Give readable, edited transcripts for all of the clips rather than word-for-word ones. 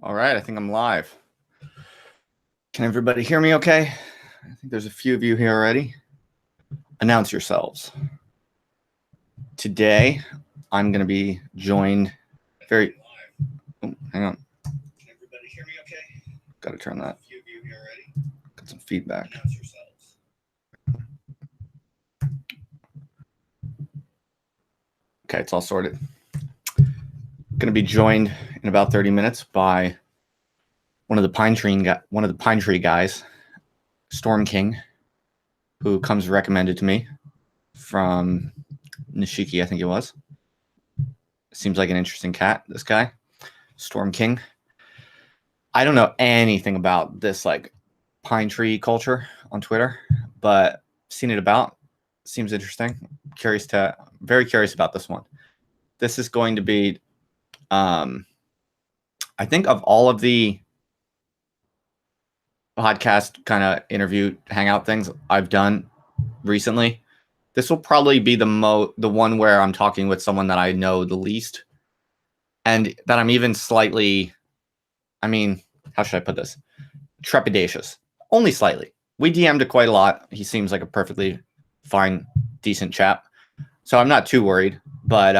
All right, I think I'm live. Can everybody hear me okay? I think there's a few of you here already. Announce yourselves. Today, I'm going to be joined hang on. Can everybody hear me okay? Got to turn that. A few of you here already. Got some feedback. Announce yourselves. Okay, it's all sorted. Going to be joined in about 30 minutes by one of the pine tree guys, Storm King, who comes recommended to me from Nishiki, I think it was. Seems like an interesting cat, this guy, Storm King. I don't know anything about this like pine tree culture on Twitter, but seen it about. Seems interesting. Very curious about this one. This is going to be, I think of all of the podcast kind of interview hangout things I've done recently, this will probably be the one where I'm talking with someone that I know the least, and that I'm even slightly, I mean, how should I put this? Trepidatious. Only slightly. We DM'd quite a lot. He seems like a perfectly fine, decent chap. So I'm not too worried. But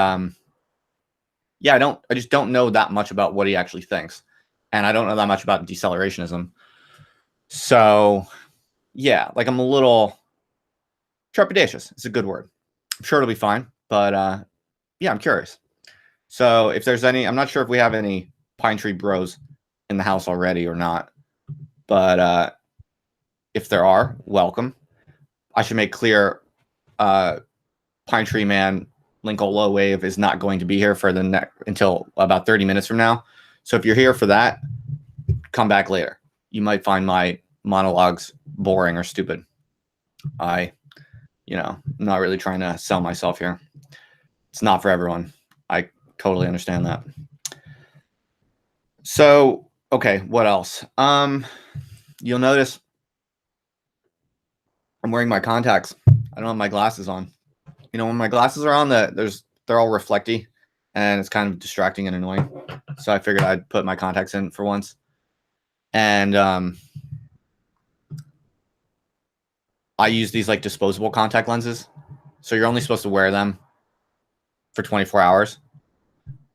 yeah, I just don't know that much about what he actually thinks. And I don't know that much about decelerationism. So yeah, like I'm a little trepidatious. It's a good word. I'm sure it'll be fine. But yeah, I'm curious. So if there's any, I'm not sure if we have any pine tree bros in the house already or not. But if there are, welcome. I should make clear, Pine Tree Man Lincoln Low Wave is not going to be here for until about 30 minutes from now. So if you're here for that, come back later. You might find my monologues boring or stupid. I'm not really trying to sell myself here. It's not for everyone. I totally understand that. So, okay, what else? You'll notice I'm wearing my contacts. I don't have my glasses on. You know, when my glasses are on, they're all reflecty, and it's kind of distracting and annoying. So I figured I'd put my contacts in for once. And I use these like disposable contact lenses. So you're only supposed to wear them for 24 hours.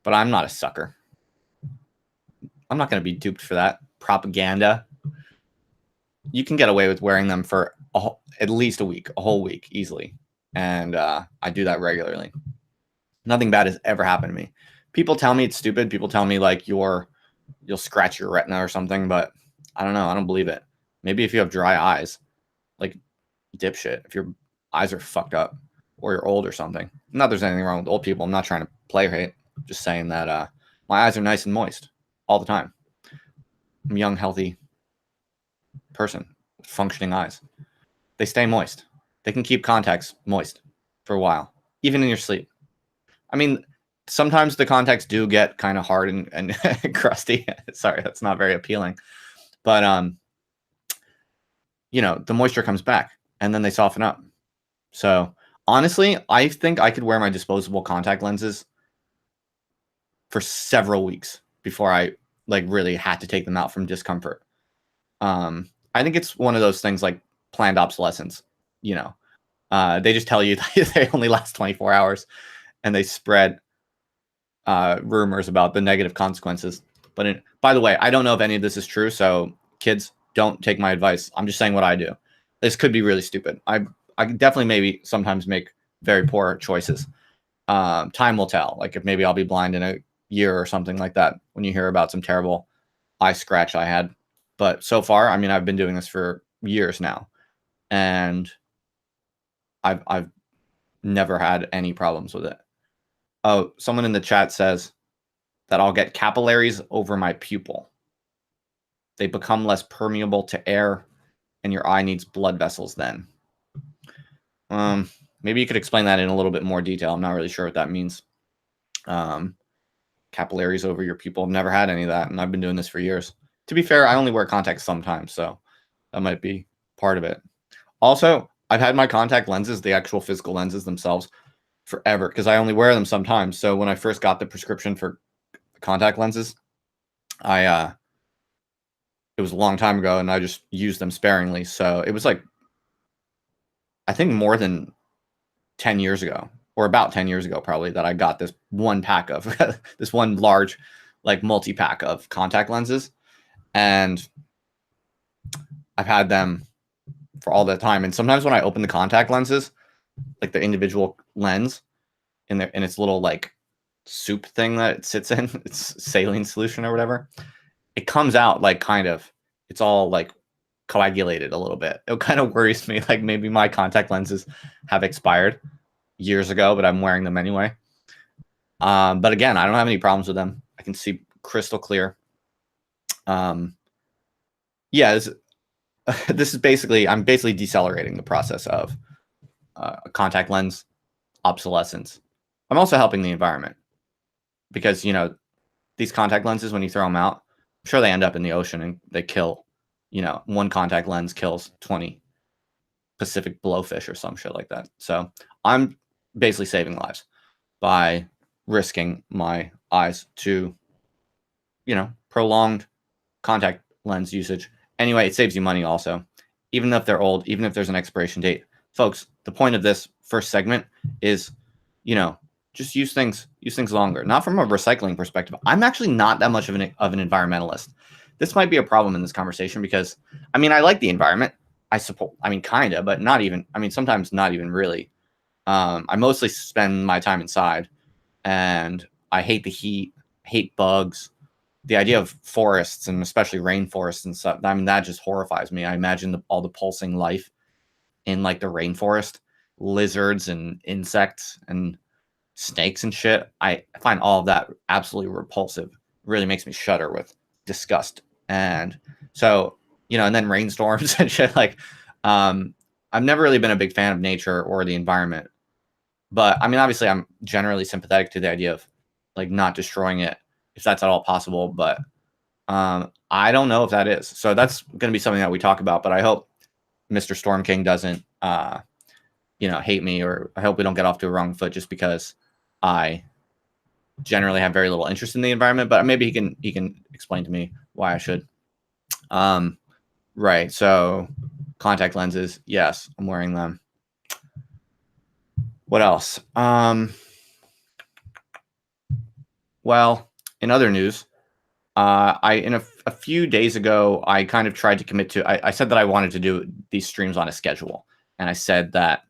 But I'm not a sucker. I'm not going to be duped for that propaganda. You can get away with wearing them for at least a whole week easily. And I do that regularly. Nothing bad has ever happened to me. People tell me it's stupid. People tell me like you'll scratch your retina or something, but I don't know. I don't believe it. Maybe if you have dry eyes, like dipshit, if your eyes are fucked up or you're old or something. Not there's anything wrong with old people. I'm not trying to play hate. I'm just saying that my eyes are nice and moist all the time. I'm a young, healthy person with functioning eyes. They stay moist. They can keep contacts moist for a while, even in your sleep. I mean, sometimes the contacts do get kind of hard and crusty. Sorry, that's not very appealing. But, the moisture comes back and then they soften up. So honestly, I think I could wear my disposable contact lenses for several weeks before I like really had to take them out from discomfort. I think it's one of those things like planned obsolescence. They just tell you they only last 24 hours and they spread rumors about the negative consequences. But by the way, I don't know if any of this is true. So kids, don't take my advice. I'm just saying what I do. This could be really stupid. I definitely maybe sometimes make very poor choices. Time will tell. Like if maybe I'll be blind in a year or something like that when you hear about some terrible eye scratch I had. But so far, I mean, I've been doing this for years now, and I've never had any problems with it. Oh, someone in the chat says that I'll get capillaries over my pupil. They become less permeable to air, and your eye needs blood vessels then. Maybe you could explain that in a little bit more detail. I'm not really sure what that means. Capillaries over your pupil. I've never had any of that, and I've been doing this for years. To be fair, I only wear contacts sometimes, so that might be part of it. Also, I've had my contact lenses, the actual physical lenses themselves, forever because I only wear them sometimes. So when I first got the prescription for contact lenses, I it was a long time ago, and I just used them sparingly. So it was like, I think more than 10 years ago, or about 10 years ago, probably, that I got this one pack of this one large, like multi-pack of contact lenses. And I've had them for all that time. And sometimes when I open the contact lenses, like the individual lens in its little like soup thing that it sits in, it's saline solution or whatever, it comes out like kind of, it's all like coagulated a little bit. It kind of worries me, like maybe my contact lenses have expired years ago, but I'm wearing them anyway. But again, I don't have any problems with them. I can see crystal clear. Yeah, this is basically, I'm basically decelerating the process of contact lens obsolescence. I'm also helping the environment because, you know, these contact lenses, when you throw them out, I'm sure they end up in the ocean and they kill, you know, one contact lens kills 20 Pacific blowfish or some shit like that. So I'm basically saving lives by risking my eyes to, you know, prolonged contact lens usage. Anyway, it saves you money also, even if they're old, even if there's an expiration date. Folks, the point of this first segment is, you know, just use things longer. Not from a recycling perspective. I'm actually not that much of an environmentalist. This might be a problem in this conversation because, I mean, I like the environment. I support, I mean, kind of, but not even, I mean, sometimes not even really. I mostly spend my time inside, and I hate the heat, hate bugs. The idea of forests, and especially rainforests and stuff, I mean, that just horrifies me. I imagine all the pulsing life in like the rainforest, lizards and insects and snakes and shit. I find all of that absolutely repulsive. It really makes me shudder with disgust. And so, you know, and then rainstorms and shit. Like, I've never really been a big fan of nature or the environment. But I mean, obviously, I'm generally sympathetic to the idea of like not destroying it if that's at all possible. But I don't know if that is. So that's going to be something that we talk about. But I hope Mr. Storm King doesn't, you know, hate me, or I hope we don't get off to a wrong foot just because I generally have very little interest in the environment. But maybe he can explain to me why I should. Right. So contact lenses. Yes, I'm wearing them. What else? Well, in other news, a few days ago, I kind of tried to commit to. I said that I wanted to do these streams on a schedule, and I said that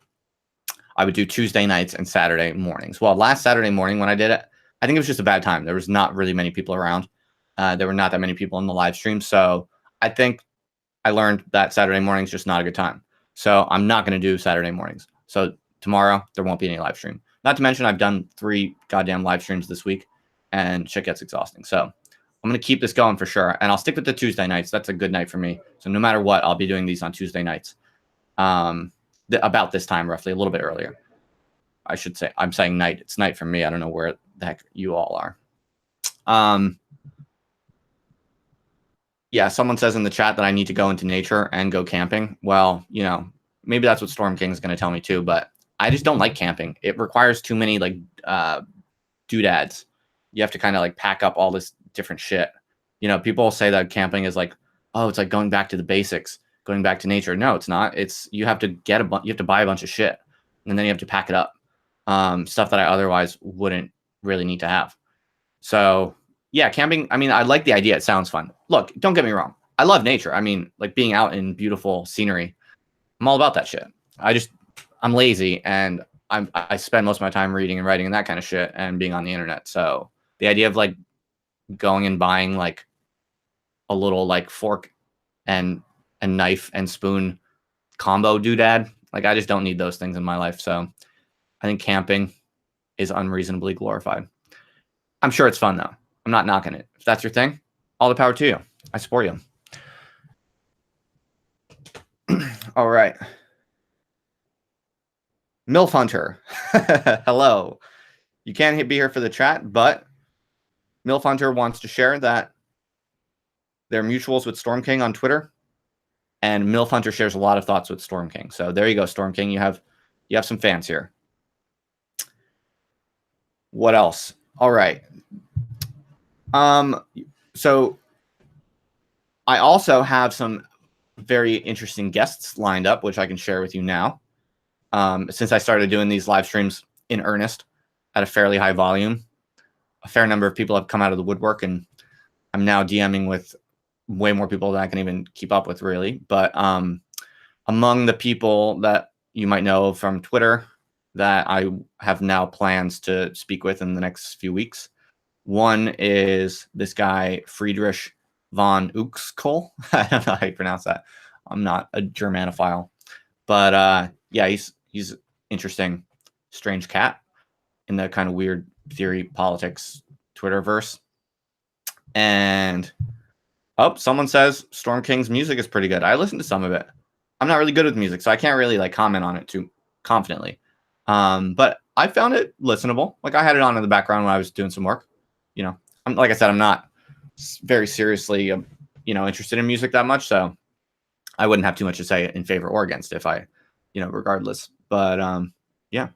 I would do Tuesday nights and Saturday mornings. Well, last Saturday morning when I did it, I think it was just a bad time. There was not really many people around. There were not that many people in the live stream, so I think I learned that Saturday morning is just not a good time. So I'm not going to do Saturday mornings. So tomorrow there won't be any live stream. Not to mention I've done 3 goddamn live streams this week, and shit gets exhausting. So I'm going to keep this going for sure, and I'll stick with the Tuesday nights. That's a good night for me. So no matter what, I'll be doing these on Tuesday nights. About this time, roughly, a little bit earlier. I should say. I'm saying night. It's night for me. I don't know where the heck you all are. Yeah, someone says in the chat that I need to go into nature and go camping. Well, you know, maybe that's what Storm King is going to tell me too, but I just don't like camping. It requires too many like doodads. You have to kind of like pack up all this different shit. You know, people say that camping is like, oh, it's like going back to the basics, going back to nature. No, it's not. It's you have to you have to buy a bunch of shit, and then you have to pack it up. Stuff that I otherwise wouldn't really need to have. So yeah, camping, I mean, I like the idea. It sounds fun. Look, don't get me wrong. I love nature. I mean, like being out in beautiful scenery. I'm all about that shit. I'm lazy, and I spend most of my time reading and writing and that kind of shit and being on the internet. So the idea of like going and buying like a little like fork and knife and spoon combo doodad, like I just don't need those things in my life. So I think camping is unreasonably glorified. I'm sure it's fun though. I'm not knocking it. If that's your thing, all the power to you. I support you. All right. MILF Hunter. Hello. You can't be here for the chat, but MILF Hunter wants to share that they're mutuals with Storm King on Twitter, and MILF Hunter shares a lot of thoughts with Storm King. So there you go, Storm King. You have some fans here. What else? All right. So I also have some very interesting guests lined up, which I can share with you now. Since I started doing these live streams in earnest at a fairly high volume, a fair number of people have come out of the woodwork, and I'm now DMing with way more people than I can even keep up with, really. But among the people that you might know from Twitter that I have now plans to speak with in the next few weeks, one is this guy, Friedrich von Uxkol. I don't know how you pronounce that. I'm not a Germanophile. But yeah, he's interesting, strange cat in the kind of weird theory politics Twitterverse. And someone says Storm King's music is pretty good. I listened to some of it. I'm not really good with music, so I can't really like comment on it too confidently. But I found it listenable. Like I had it on in the background when I was doing some work. You know, like I said, I'm not very seriously, interested in music that much, so I wouldn't have too much to say in favor or against if I, regardless. But yeah.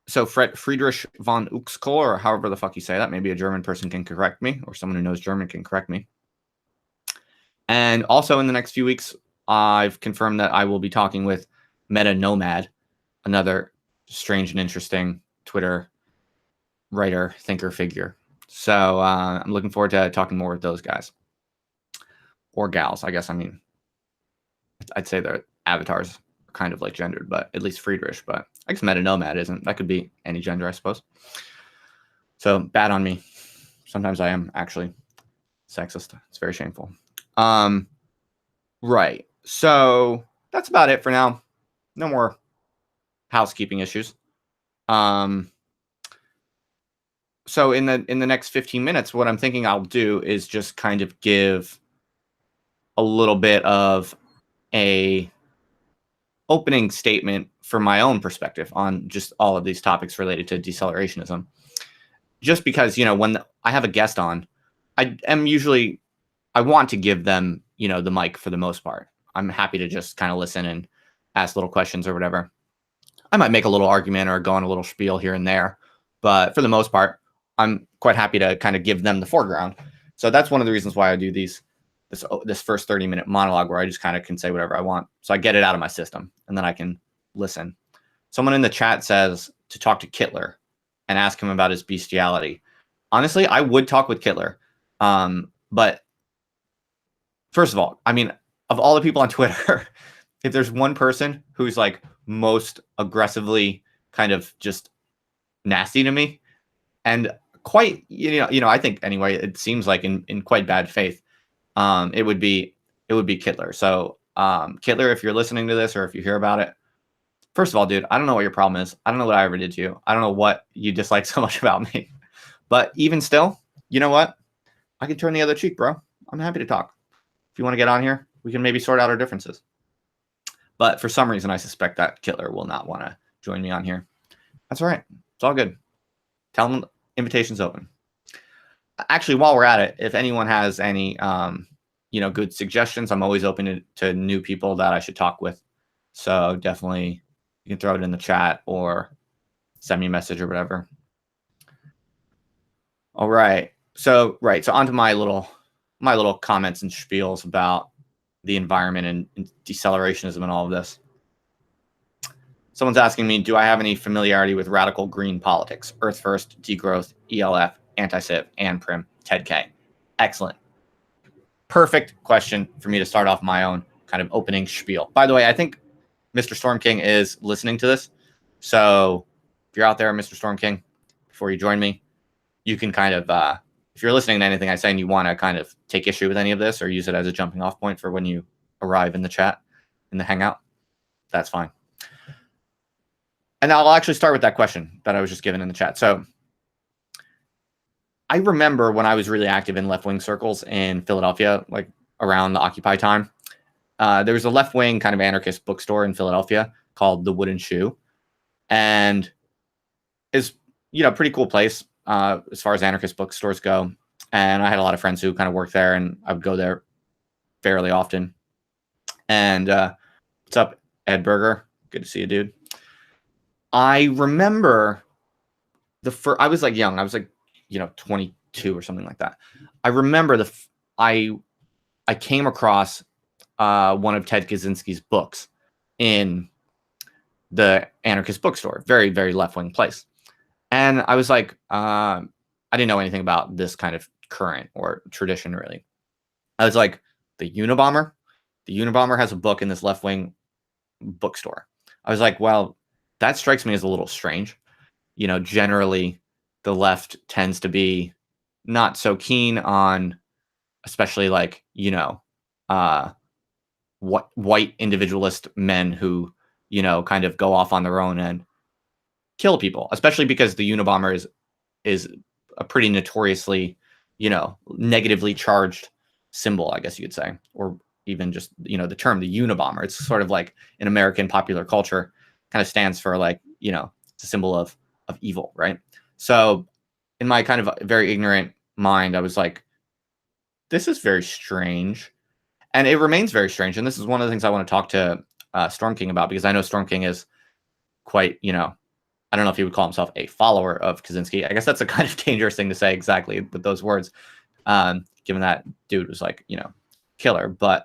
So Friedrich von Uxkol, or however the fuck you say that, maybe a German person can correct me, or someone who knows German can correct me. And also in the next few weeks, I've confirmed that I will be talking with Meta Nomad, another strange and interesting Twitter writer, thinker figure. So I'm looking forward to talking more with those guys. Or gals, I guess. I mean, I'd say their avatars are kind of like gendered, but at least Friedrich. But I guess Meta Nomad isn't. That could be any gender, I suppose. So bad on me. Sometimes I am actually sexist. It's very shameful. Right. So that's about it for now. No more housekeeping issues. So in the next 15 minutes, what I'm thinking I'll do is just kind of give a little bit of a opening statement for my own perspective on just all of these topics related to decelerationism. Just because, when I have a guest on, I want to give them, the mic for the most part. I'm happy to just kind of listen and ask little questions or whatever. I might make a little argument or go on a little spiel here and there, but for the most part, I'm quite happy to kind of give them the foreground. So that's one of the reasons why I do this first 30-minute monologue where I just kind of can say whatever I want. So I get it out of my system and then I can listen. Someone in the chat says to talk to Kittler and ask him about his bestiality. Honestly, I would talk with Kittler. But first of all, I mean, of all the people on Twitter, if there's one person who's like most aggressively kind of just nasty to me and quite, I think anyway, it seems like in quite bad faith, it would be Kittler. So Kittler, if you're listening to this or if you hear about it, first of all, dude, I don't know what your problem is. I don't know what I ever did to you. I don't know what you dislike so much about me. But even still, you know what? I can turn the other cheek, bro. I'm happy to talk. If you want to get on here, we can maybe sort out our differences. But for some reason, I suspect that Kittler will not want to join me on here. That's all right. It's all good. Tell them invitation's open. Actually, while we're at it, if anyone has any, good suggestions, I'm always open to new people that I should talk with. So definitely, you can throw it in the chat or send me a message or whatever. All right. So on to my little comments and spiels about the environment and decelerationism and all of this. Someone's asking me, do I have any familiarity with radical green politics? Earth First, Degrowth, ELF, Anti-Civ, and Prim, Ted K. Excellent. Perfect question for me to start off my own kind of opening spiel. By the way, I think Mr. Storm King is listening to this. So if you're out there, Mr. Storm King, before you join me, you can kind of, if you're listening to anything I say and you want to kind of take issue with any of this or use it as a jumping off point for when you arrive in the chat, in the hangout, that's fine. And I'll actually start with that question that I was just given in the chat. So I remember when I was really active in left-wing circles in Philadelphia, like around the Occupy time, there was a left-wing kind of anarchist bookstore in Philadelphia called The Wooden Shoe. And is, pretty cool place as far as anarchist bookstores go. And I had a lot of friends who kind of worked there, and I would go there fairly often. And what's up, Ed Berger? Good to see you, dude. I remember I was like young. I was like, 22 2 or something like that. I remember I came across one of Ted Kaczynski's books in the anarchist bookstore, very, very left-wing place. And I was like, I didn't know anything about this kind of current or tradition, really. I was like, the Unabomber? The Unabomber has a book in this left-wing bookstore. I was like, well, that strikes me as a little strange. Generally, the left tends to be not so keen on, especially like, white individualist men who, kind of go off on their own and kill people, especially because the Unabomber is a pretty notoriously, negatively charged symbol, I guess you could say, or even just, the term the Unabomber. It's sort of like in American popular culture, kind of stands for like, it's a symbol of evil, right? So in my kind of very ignorant mind, I was like, this is very strange. And it remains very strange. And this is one of the things I want to talk to Storm King about, because I know Storm King is quite, I don't know if he would call himself a follower of Kaczynski. I guess that's a kind of dangerous thing to say exactly with those words, given that dude was like, killer. But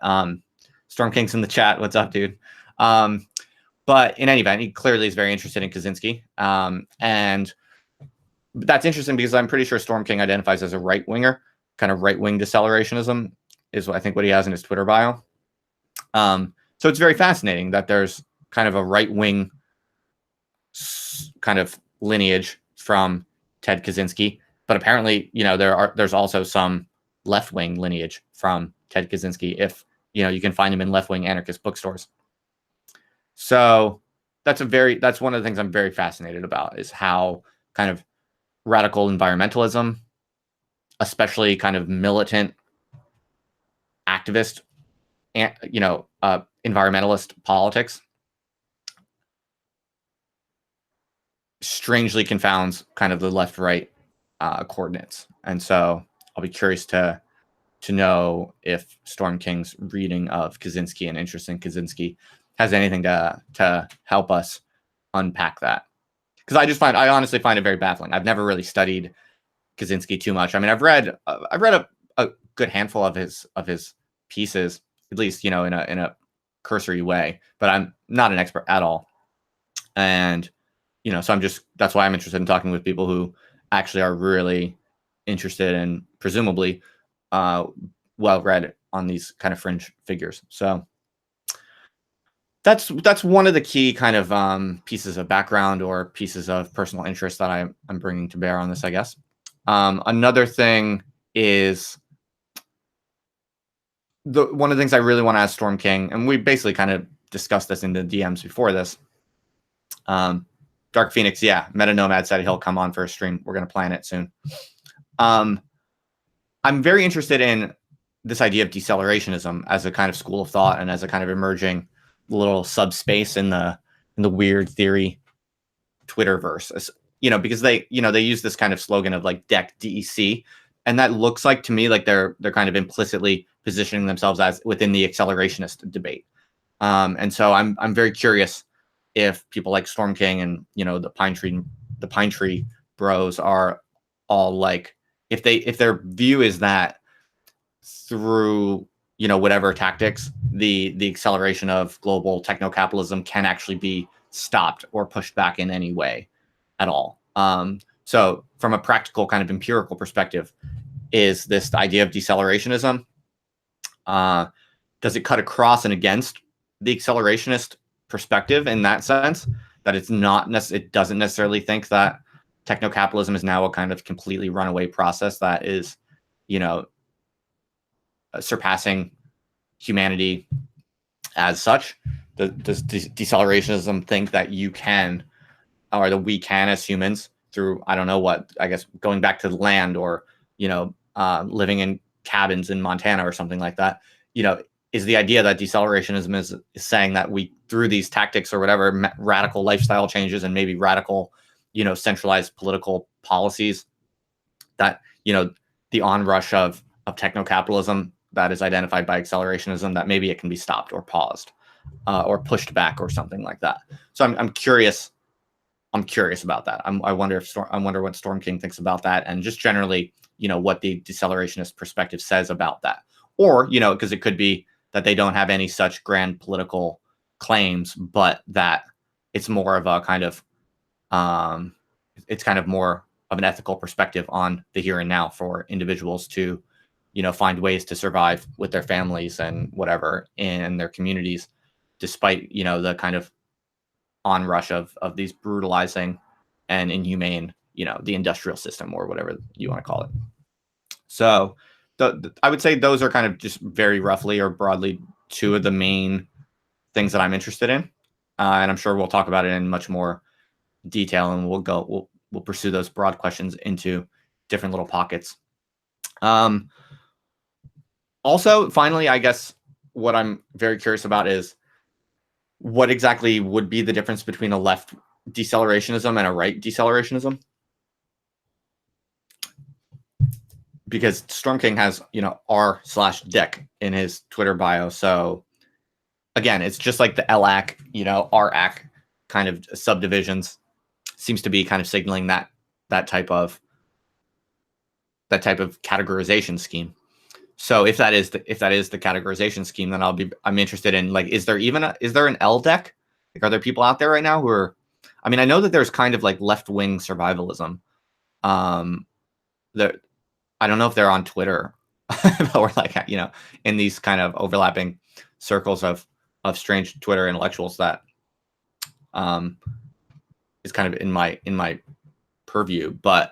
Storm King's in the chat. What's up, dude? But in any event, he clearly is very interested in Kaczynski. And that's interesting because I'm pretty sure Storm King identifies as a right-winger, kind of right-wing decelerationism is I think what he has in his Twitter bio. So it's very fascinating that there's kind of a right-wing kind of lineage from Ted Kaczynski, but apparently, there's also some left-wing lineage from Ted Kaczynski if, you can find him in left-wing anarchist bookstores. So that's one of the things I'm very fascinated about, is how kind of radical environmentalism, especially kind of militant activist and, environmentalist politics strangely confounds kind of the left-right coordinates. And so I'll be curious to know if Storm King's reading of Kaczynski and interest in Kaczynski has anything to help us unpack that. Because I honestly find it very baffling. I've never really studied Kaczynski too much. I mean, I've read a good handful of his pieces, at least, in a cursory way, but I'm not an expert at all. And, so that's why I'm interested in talking with people who actually are really interested and presumably well-read on these kind of fringe figures. So that's one of the key kind of pieces of background or pieces of personal interest that I'm bringing to bear on this, I guess. Another thing is one of the things I really want to ask Storm King, and we basically kind of discussed this in the DMs before this. Dark Phoenix, yeah, Meta Nomad said he'll come on for a stream. We're going to plan it soon. I'm very interested in this idea of decelerationism as a kind of school of thought and as a kind of emerging little subspace in the weird theory Twitterverse. Because they use this kind of slogan of like DEC, and that looks like to me like they're kind of implicitly positioning themselves as within the accelerationist debate. And so I'm very curious if people like Storm King and the Pine Tree bros are all like, if their view is that through whatever tactics the acceleration of global techno capitalism can actually be stopped or pushed back in any way at all. So from a practical kind of empirical perspective, is this idea of decelerationism, does it cut across and against the accelerationist perspective in that sense, that it doesn't necessarily think that techno-capitalism is now a kind of completely runaway process that is, surpassing humanity as such? Does decelerationism think that you can, or that we can as humans through, I don't know what, I guess going back to the land or, living in cabins in Montana or something like that, is the idea that decelerationism is saying that we, through these tactics or whatever, radical lifestyle changes and maybe radical, centralized political policies, that, the onrush of techno-capitalism that is identified by accelerationism, that maybe it can be stopped or paused or pushed back or something like that. So I'm curious. I'm curious about that. I wonder what Storm King thinks about that, and just generally what the decelerationist perspective says about that. Or, because it could be that they don't have any such grand political claims, but that it's more of a kind of, it's kind of more of an ethical perspective on the here and now for individuals to, find ways to survive with their families and whatever in their communities, despite, the kind of onrush of these brutalizing and inhumane, the industrial system or whatever you want to call it. So I would say those are kind of just very roughly or broadly two of the main things that I'm interested in. And I'm sure we'll talk about it in much more detail, and we'll pursue those broad questions into different little pockets. Also, finally, I guess what I'm very curious about is what exactly would be the difference between a left decelerationism and a right decelerationism. Because Storm King has, r/dec in his Twitter bio. So again, it's just like the LAC, RAC kind of subdivisions seems to be kind of signaling that type of categorization scheme. So if that is the categorization scheme, then I'm interested in, like, is there an LDEC? Like, are there people out there right now who are, I mean, I know that there's kind of like left-wing survivalism. I don't know if they're on Twitter, but we're like, in these kind of overlapping circles of strange Twitter intellectuals that is kind of in my purview. But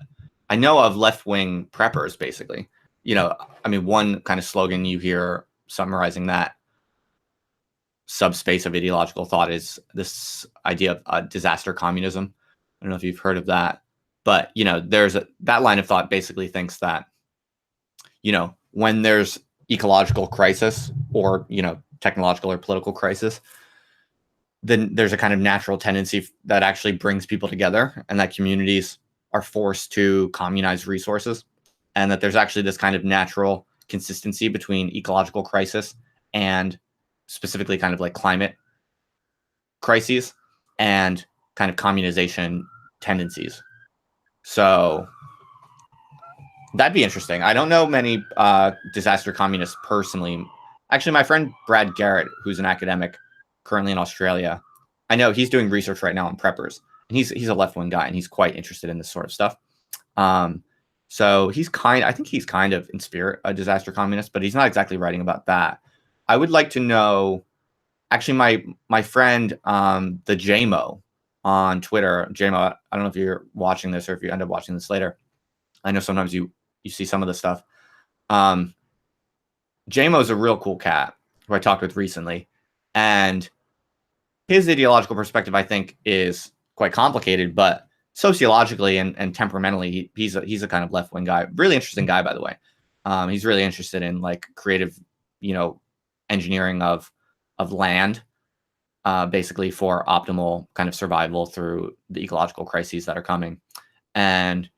I know of left-wing preppers, basically. I mean, one kind of slogan you hear summarizing that subspace of ideological thought is this idea of disaster communism. I don't know if you've heard of that, but there's that line of thought basically thinks that when there's ecological crisis or technological or political crisis, then there's a kind of natural tendency that actually brings people together, and that communities are forced to communize resources, and that there's actually this kind of natural consistency between ecological crisis and specifically kind of like climate crises and kind of communization tendencies. So that'd be interesting. I don't know many disaster communists personally. Actually, my friend Brad Garrett, who's an academic currently in Australia, I know he's doing research right now on preppers, and he's a left-wing guy, and he's quite interested in this sort of stuff. So I think he's kind of in spirit a disaster communist, but he's not exactly writing about that. I would like to know, actually, my friend, the JMO on Twitter, JMO, I don't know if you're watching this or if you end up watching this later. I know sometimes you see some of the stuff. JMO's a real cool cat who I talked with recently, and his ideological perspective, I think, is quite complicated, but sociologically and temperamentally, he's a kind of left-wing guy. Really interesting guy, by the way. He's really interested in like creative, engineering of land, basically for optimal kind of survival through the ecological crises that are coming. And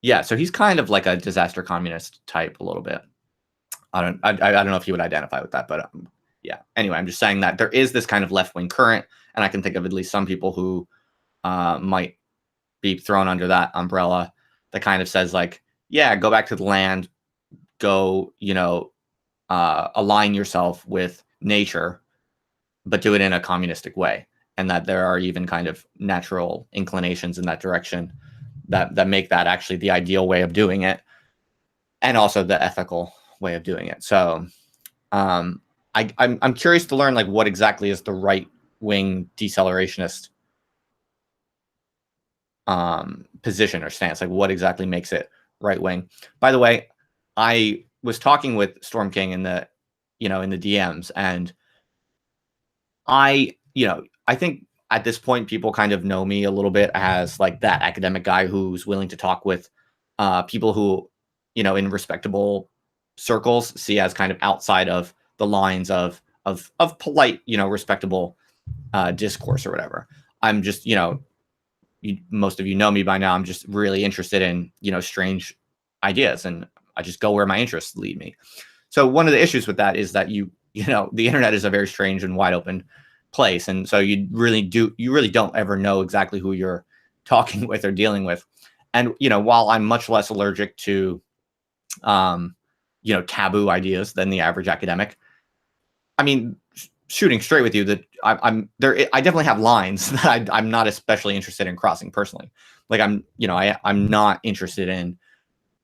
yeah, so he's kind of like a disaster communist type a little bit. I don't know if he would identify with that, but yeah. Anyway, I'm just saying that there is this kind of left-wing current, and I can think of at least some people who might be thrown under that umbrella that kind of says like, yeah, go back to the land, go, align yourself with nature, but do it in a communistic way. And that there are even kind of natural inclinations in that direction that make that actually the ideal way of doing it, and also the ethical way of doing it. So I'm curious to learn like what exactly is the right-wing decelerationist position or stance. Like what exactly makes it right-wing? By the way, I was talking with Storm King in the DMs, and I think at this point people kind of know me a little bit as like that academic guy who's willing to talk with people who, in respectable circles see as kind of outside of the lines of polite, respectable discourse or whatever. I'm just, most of you know me by now. I'm just really interested in, strange ideas, and I just go where my interests lead me. So one of the issues with that is that the internet is a very strange and wide open place, and so you really don't ever know exactly who you're talking with or dealing with. And while I'm much less allergic to taboo ideas than the average academic. I mean, shooting straight with you, that I'm there. I definitely have lines that I'm not especially interested in crossing personally. Like I'm not interested in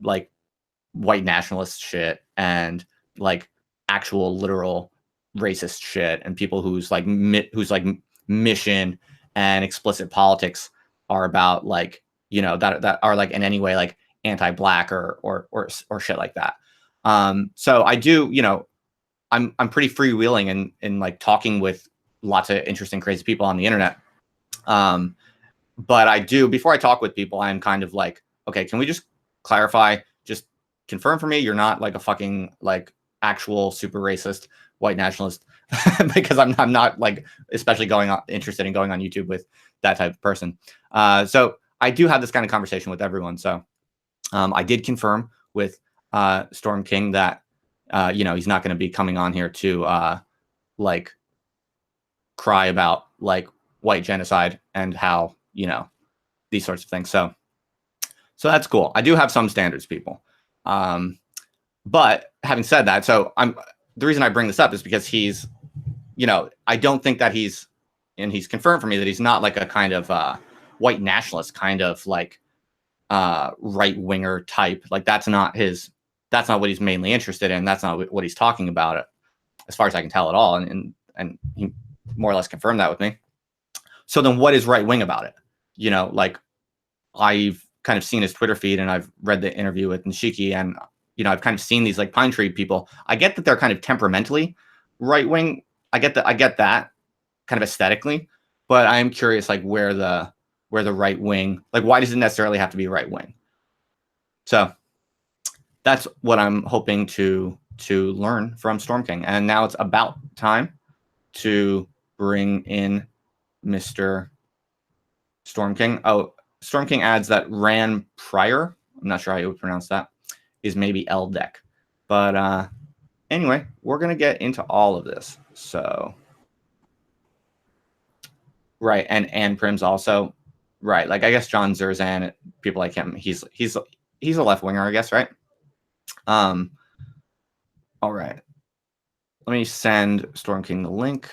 like white nationalist shit and like actual literal racist shit and people whose mission and explicit politics are about like that are like in any way like anti-black or shit like that. So I do, I'm pretty freewheeling and like talking with lots of interesting, crazy people on the internet. But I do, before I talk with people, I'm kind of like, okay, can we just clarify, just confirm for me you're not like a fucking like actual super racist white nationalist, because I'm not like especially interested in going on YouTube with that type of person. So I do have this kind of conversation with everyone. So I did confirm with Storm King that he's not going to be coming on here to like cry about like white genocide and how these sorts of things. So that's cool. I do have some standards, people. But having said that, so the reason I bring this up is because he's, I don't think that he's confirmed for me that he's not like a kind of white nationalist kind of like right winger type. Like that's not what he's mainly interested in. That's not what he's talking about, as far as I can tell at all. And he more or less confirmed that with me. So then what is right wing about it? Like I've kind of seen his Twitter feed and I've read the interview with Nishiki, and I've kind of seen these like Pine Tree people. I get that they're kind of temperamentally right wing. I get that kind of aesthetically, but I am curious like where the right wing, like why does it necessarily have to be right wing? So that's what I'm hoping to learn from Storm King. And now it's about time to bring in Mr. Storm King. Oh, Storm King adds that Ran Pryor, I'm not sure how you would pronounce that, is maybe LDEC. But anyway, we're going to get into all of this. So, right, and Prim's also, right, like I guess John Zerzan, people like him, he's a left-winger, I guess, right? All right. Let me send Storm King the link.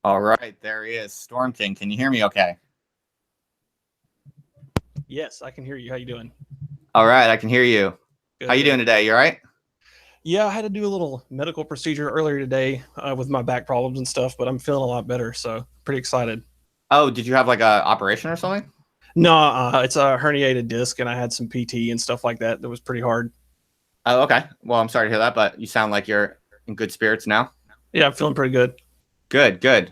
All right, there he is. Storm King, can you hear me okay? Yes, I can hear you. How you doing? All right, I can hear you. Good. How you doing today? You all right? Yeah, I had to do a little medical procedure earlier today with my back problems and stuff, but I'm feeling a lot better, so pretty excited. Oh, did you have like a operation or something? No, it's a herniated disc, and I had some PT and stuff like that. That was pretty hard. Oh, okay. Well, I'm sorry to hear that, but you sound like you're in good spirits now. Yeah, I'm feeling pretty good. Good.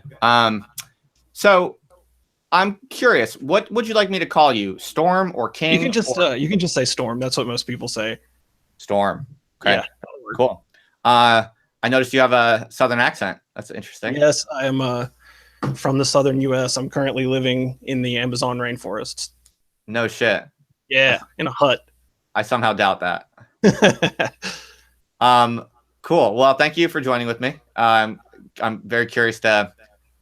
So I'm curious, what would you like me to call you? Storm or King? You can just say Storm. That's what most people say. Storm. Okay. Yeah. Cool. I noticed you have a Southern accent. That's interesting. Yes, I am from the Southern U.S. I'm currently living in the Amazon rainforests. No shit. Yeah, in a hut. I somehow doubt that. Cool. Well, thank you for joining with me. I'm very curious to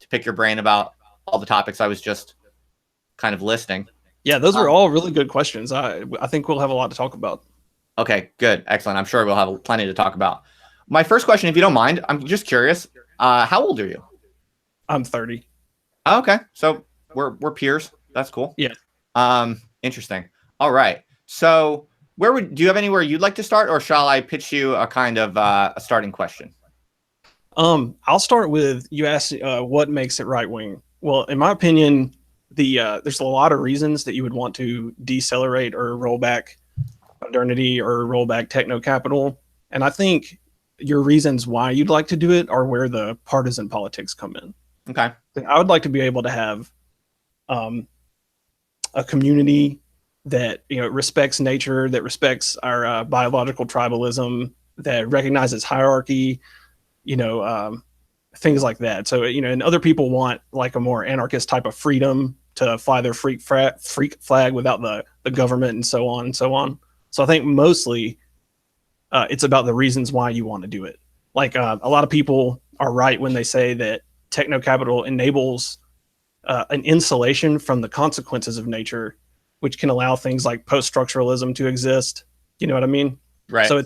pick your brain about all the topics I was just kind of listing. Yeah, those were all really good questions. I think we'll have a lot to talk about. Okay, good. Excellent. I'm sure we'll have plenty to talk about. My first question, if you don't mind, I'm just curious, how old are you? I'm 30. Oh, okay. So we're peers. That's cool. Yeah. Interesting. All right. So do you have anywhere you'd like to start, or shall I pitch you a kind of a starting question? I'll start with, you asked what makes it right wing. Well, in my opinion, there's a lot of reasons that you would want to decelerate or roll back modernity or roll back techno capital. And I think your reasons why you'd like to do it are where the partisan politics come in. Okay. I would like to be able to have a community that respects nature, that respects our biological tribalism, that recognizes hierarchy, you know, things like that. So and other people want like a more anarchist type of freedom to fly their freak flag without the government and so on and so on. So I think mostly it's about the reasons why you want to do it. Like a lot of people are right when they say that techno capital enables an insulation from the consequences of nature, which can allow things like post-structuralism to exist. You know what I mean? Right. So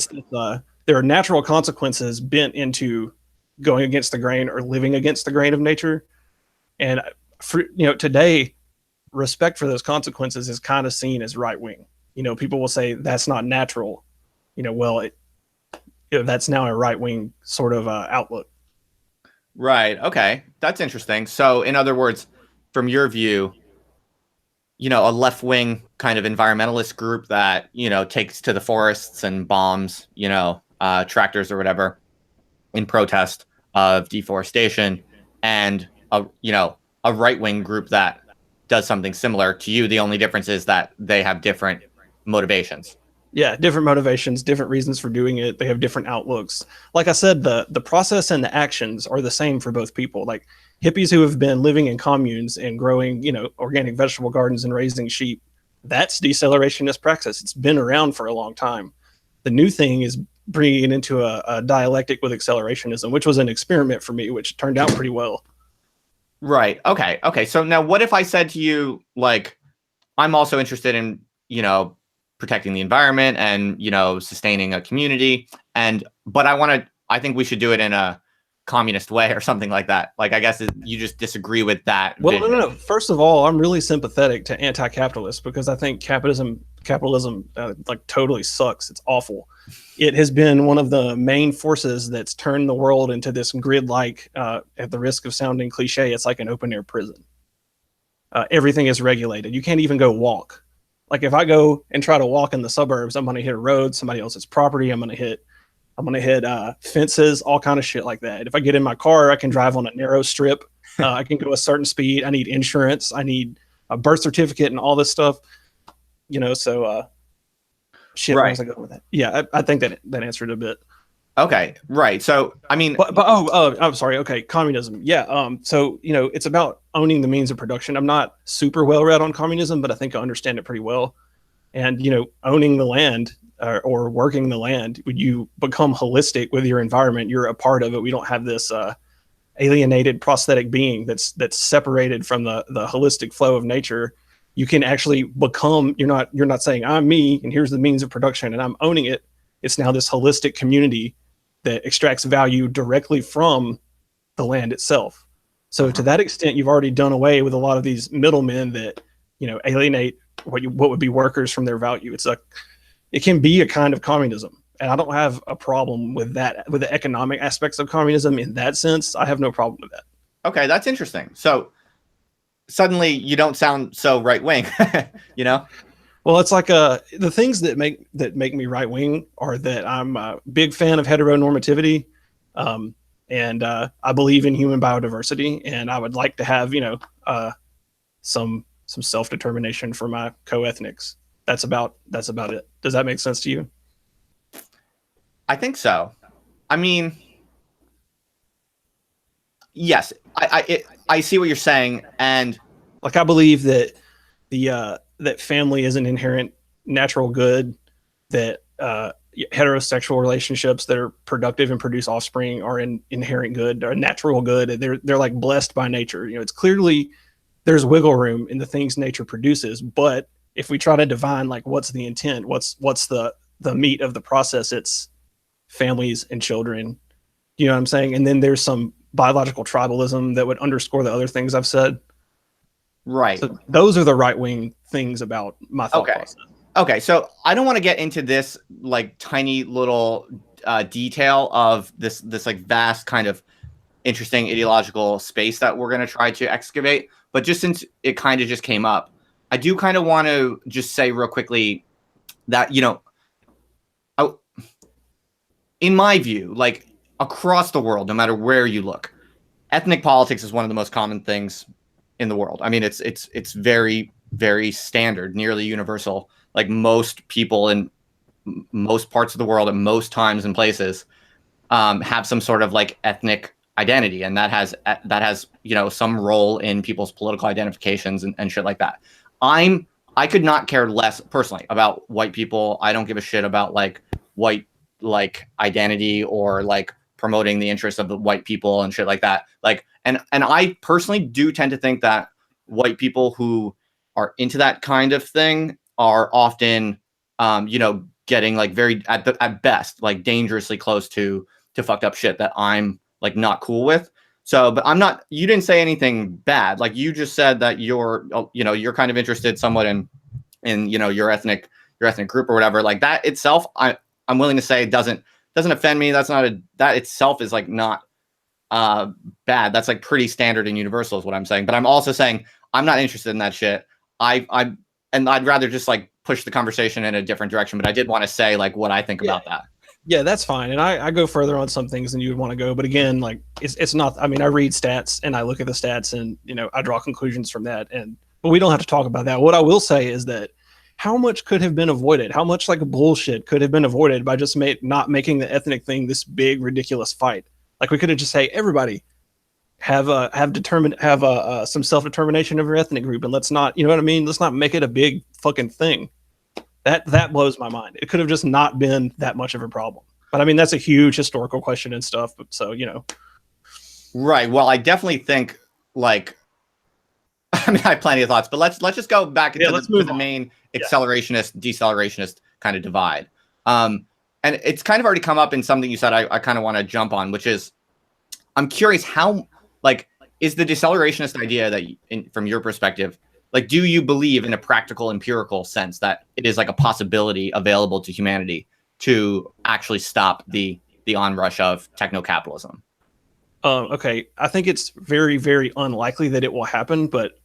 there are natural consequences bent into going against the grain or living against the grain of nature. And today, respect for those consequences is kind of seen as right wing. People will say that's not natural. That's now a right wing sort of outlook. Right. Okay. That's interesting. So, in other words, from your view, a left wing kind of environmentalist group that, takes to the forests and bombs, tractors or whatever in protest of deforestation, and a right wing group that does something similar to you. The only difference is that they have different motivations. Yeah, different motivations, different reasons for doing it. They have different outlooks. Like I said, the process and the actions are the same for both people. Like hippies who have been living in communes and growing, organic vegetable gardens and raising sheep, that's decelerationist praxis. It's been around for a long time. The new thing is bringing it into a dialectic with accelerationism, which was an experiment for me, which turned out pretty well. Right. Okay. Okay. So now what if I said to you, like, I'm also interested in, protecting the environment and, sustaining a community. But I think we should do it in a communist way or something like that. Like, I guess you just disagree with that. Well, no. First of all, I'm really sympathetic to anti-capitalists because I think capitalism like totally sucks. It's awful. It has been one of the main forces that's turned the world into this grid-like, at the risk of sounding cliche, it's like an open-air prison. Everything is regulated. You can't even go walk. Like if I go and try to walk in the suburbs, I'm going to hit a road, somebody else's property. I'm going to hit fences, all kind of shit like that. If I get in my car, I can drive on a narrow strip. I can go a certain speed. I need insurance. I need a birth certificate and all this stuff. Shit. Right. Where was I going with that? Yeah, I think that answered a bit. Okay. Right. So, I mean, I'm sorry. Okay. Communism. Yeah. So, it's about owning the means of production. I'm not super well read on communism, but I think I understand it pretty well. And, owning the land or working the land, when you become holistic with your environment, you're a part of it. We don't have this alienated prosthetic being that's separated from the holistic flow of nature. You can actually become, you're not saying I'm me and here's the means of production and I'm owning it. It's now this holistic community that extracts value directly from the land itself. So to that extent, you've already done away with a lot of these middlemen that, alienate what would be workers from their value. It can be a kind of communism. And I don't have a problem with that, with the economic aspects of communism in that sense. I have no problem with that. Okay, that's interesting. So suddenly you don't sound so right wing, Well, it's like the things that make me right wing are that I'm a big fan of heteronormativity, and I believe in human biodiversity, and I would like to have some self determination for my co-ethnics. That's about it. Does that make sense to you? I think so. I mean, yes, I see what you're saying, and like I believe that that family is an inherent natural good, that heterosexual relationships that are productive and produce offspring are an inherent good, are a natural good. They're like blessed by nature. It's clearly there's wiggle room in the things nature produces, but if we try to divine like what's the intent, what's the meat of the process, it's families and children. You know what I'm saying? And then there's some biological tribalism that would underscore the other things I've said. Right. So those are the right-wing things about my thought process. Okay, so I don't want to get into this like tiny little detail of this like vast kind of interesting ideological space that we're going to try to excavate. But just since it kind of just came up, I do kind of want to just say real quickly that, in my view, like across the world, no matter where you look, ethnic politics is one of the most common things in the world. I mean, it's very very standard, nearly universal. Like most people in most parts of the world at most times and places have some sort of like ethnic identity, and that has some role in people's political identifications and shit like that. I could not care less personally about white people. I don't give a shit about like white like identity or like promoting the interests of the white people and shit like that. Like, and I personally do tend to think that white people who are into that kind of thing are often, getting like very at best like dangerously close to fucked up shit that I'm like not cool with. So, but I'm not. You didn't say anything bad. Like you just said that you're kind of interested somewhat in your ethnic group or whatever. Like that itself, I'm willing to say doesn't offend me. That itself is like not bad. That's like pretty standard and universal is what I'm saying. But I'm also saying I'm not interested in that shit. And I'd rather just like push the conversation in a different direction. But I did want to say like what I think about that. Yeah, that's fine. And I go further on some things than you would want to go. But again, like it's not, I mean, I read stats and I look at the stats and, I draw conclusions from that. But we don't have to talk about that. What I will say is that how much could have been avoided? How much like bullshit could have been avoided by just not making the ethnic thing this big, ridiculous fight? Like we could have just say, everybody have some self-determination of your ethnic group. And let's not, you know what I mean? Let's not make it a big fucking thing. That blows my mind. It could have just not been that much of a problem. But I mean, that's a huge historical question and stuff. But so, Right. Well, I definitely think like, I mean, I have plenty of thoughts, but let's just go back into the main accelerationist, decelerationist kind of divide. And it's kind of already come up in something you said I kind of want to jump on, which is I'm curious how, like, is the decelerationist idea that from your perspective, like, do you believe in a practical, empirical sense that it is like a possibility available to humanity to actually stop the onrush of techno-capitalism? Okay, I think it's very, very unlikely that it will happen, but,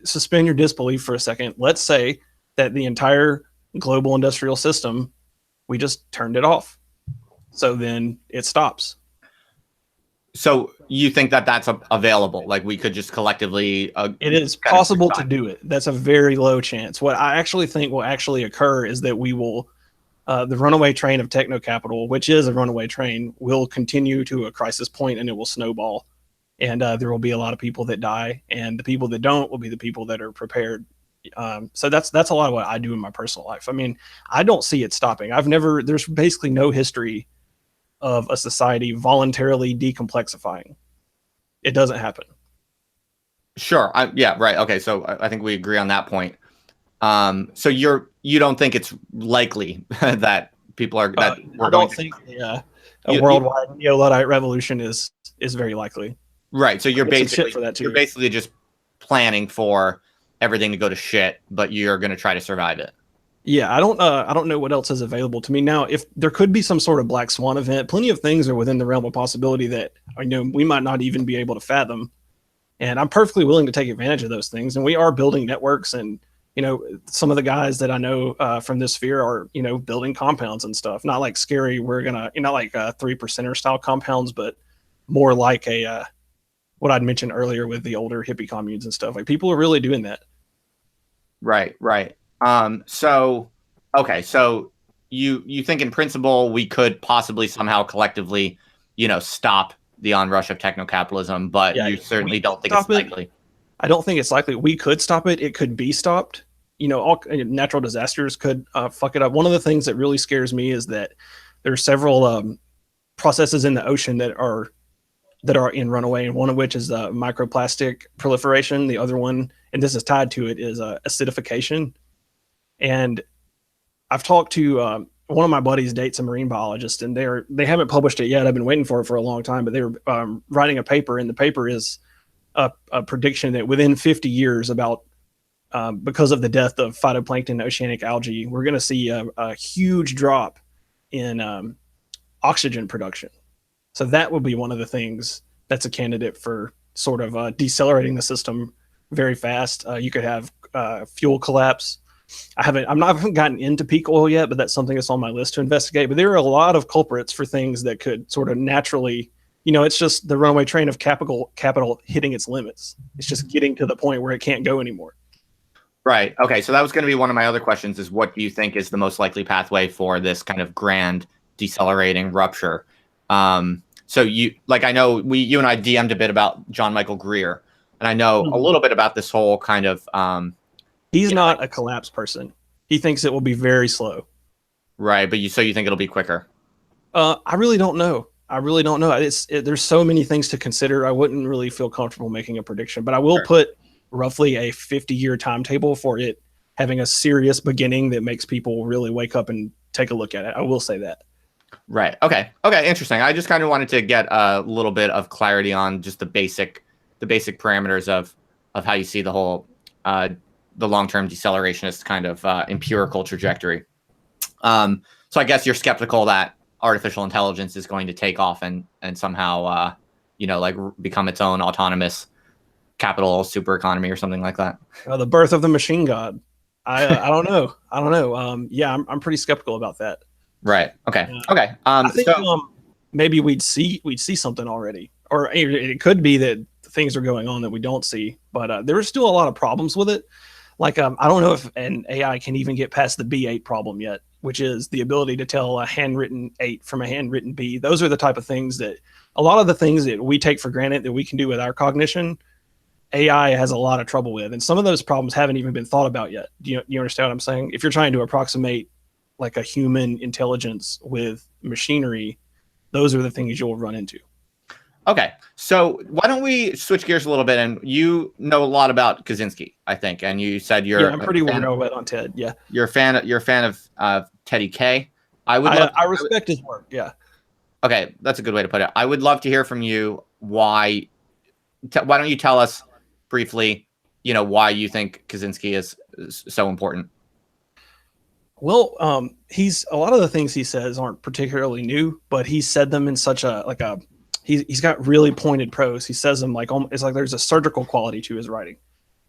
suspend your disbelief for a second. Let's say that the entire global industrial system, we just turned it off. So then it stops. So you think that that's available? Like we could just collectively... it is possible to do it. That's a very low chance. What I actually think will actually occur is that we will... the runaway train of techno capital, which is a runaway train, will continue to a crisis point and it will snowball. And there will be a lot of people that die. And the people that don't will be the people that are prepared. So that's a lot of what I do in my personal life. I mean, I don't see it stopping. There's basically no history of a society voluntarily decomplexifying. It doesn't happen. Sure. Yeah, right. Okay. So I think we agree on that point. So you don't think it's likely that people are that we're I don't think a worldwide neo-Luddite revolution is very likely. Right. So you're basically basically just planning for everything to go to shit, but you're going to try to survive it. Yeah, I don't know what else is available to me now. If there could be some sort of black swan event, plenty of things are within the realm of possibility that we might not even be able to fathom. And I'm perfectly willing to take advantage of those things. And we are building networks, and some of the guys that I know from this sphere are building compounds and stuff. Not like scary. We're gonna not like 3%er style compounds, but more like a what I'd mentioned earlier with the older hippie communes and stuff. Like people are really doing that. Right. So you think in principle we could possibly somehow collectively, stop the onrush of techno-capitalism, but you certainly don't think it's likely. I don't think it's likely. We could stop it. It could be stopped. All natural disasters could fuck it up. One of the things that really scares me is that there are several processes in the ocean that are in runaway, and one of which is microplastic proliferation. The other one, and this is tied to it, is acidification. And I've talked to one of my buddies dates a marine biologist, and they haven't published it yet. I've been waiting for it for a long time, but they were writing a paper, and the paper is a prediction that within 50 years, about because of the death of phytoplankton and oceanic algae, we're going to see a huge drop in oxygen production. So that would be one of the things that's a candidate for sort of decelerating the system very fast. You could have fuel collapse. I haven't gotten into peak oil yet, but that's something that's on my list to investigate. But there are a lot of culprits for things that could sort of naturally, it's just the runaway train of capital hitting its limits. It's just getting to the point where it can't go anymore. Right. Okay. So that was going to be one of my other questions: is what do you think is the most likely pathway for this kind of grand decelerating rupture? So I know you and I DM'd a bit about John Michael Greer, and I know a little bit about this whole kind of. He's not a collapse person. He thinks it will be very slow. Right, but you think it'll be quicker? I really don't know. I really don't know. There's so many things to consider. I wouldn't really feel comfortable making a prediction, but I will put roughly a 50-year timetable for it having a serious beginning that makes people really wake up and take a look at it. I will say that. Right. Okay. Okay. Interesting. I just kind of wanted to get a little bit of clarity on just the basic parameters of how you see the whole the long-term decelerationist kind of empirical trajectory. So I guess you're skeptical that artificial intelligence is going to take off and somehow become its own autonomous capital super economy or something like that. The birth of the machine god. I don't know. I don't know. Yeah, I'm pretty skeptical about that. Right. Okay. Okay. I think maybe we'd see something already, or it could be that things are going on that we don't see. But there are still a lot of problems with it. Like I don't know if an AI can even get past the B8 problem yet, which is the ability to tell a handwritten 8 from a handwritten B. Those are the type of things that a lot of the things that we take for granted that we can do with our cognition, AI has a lot of trouble with. And some of those problems haven't even been thought about yet. Do you understand what I'm saying? If you're trying to approximate like a human intelligence with machinery, those are the things you'll run into. Okay, so why don't we switch gears a little bit? And you know a lot about Kaczynski, I think, and you said I'm pretty well read on Ted. Yeah, you're a fan of Teddy K. I respect his work. Yeah. Okay, that's a good way to put it. I would love to hear from you why don't you tell us briefly, why you think Kaczynski is so important? Well, he's a lot of the things he says aren't particularly new, but he said them in such a he's got really pointed prose. He says them it's like there's a surgical quality to his writing.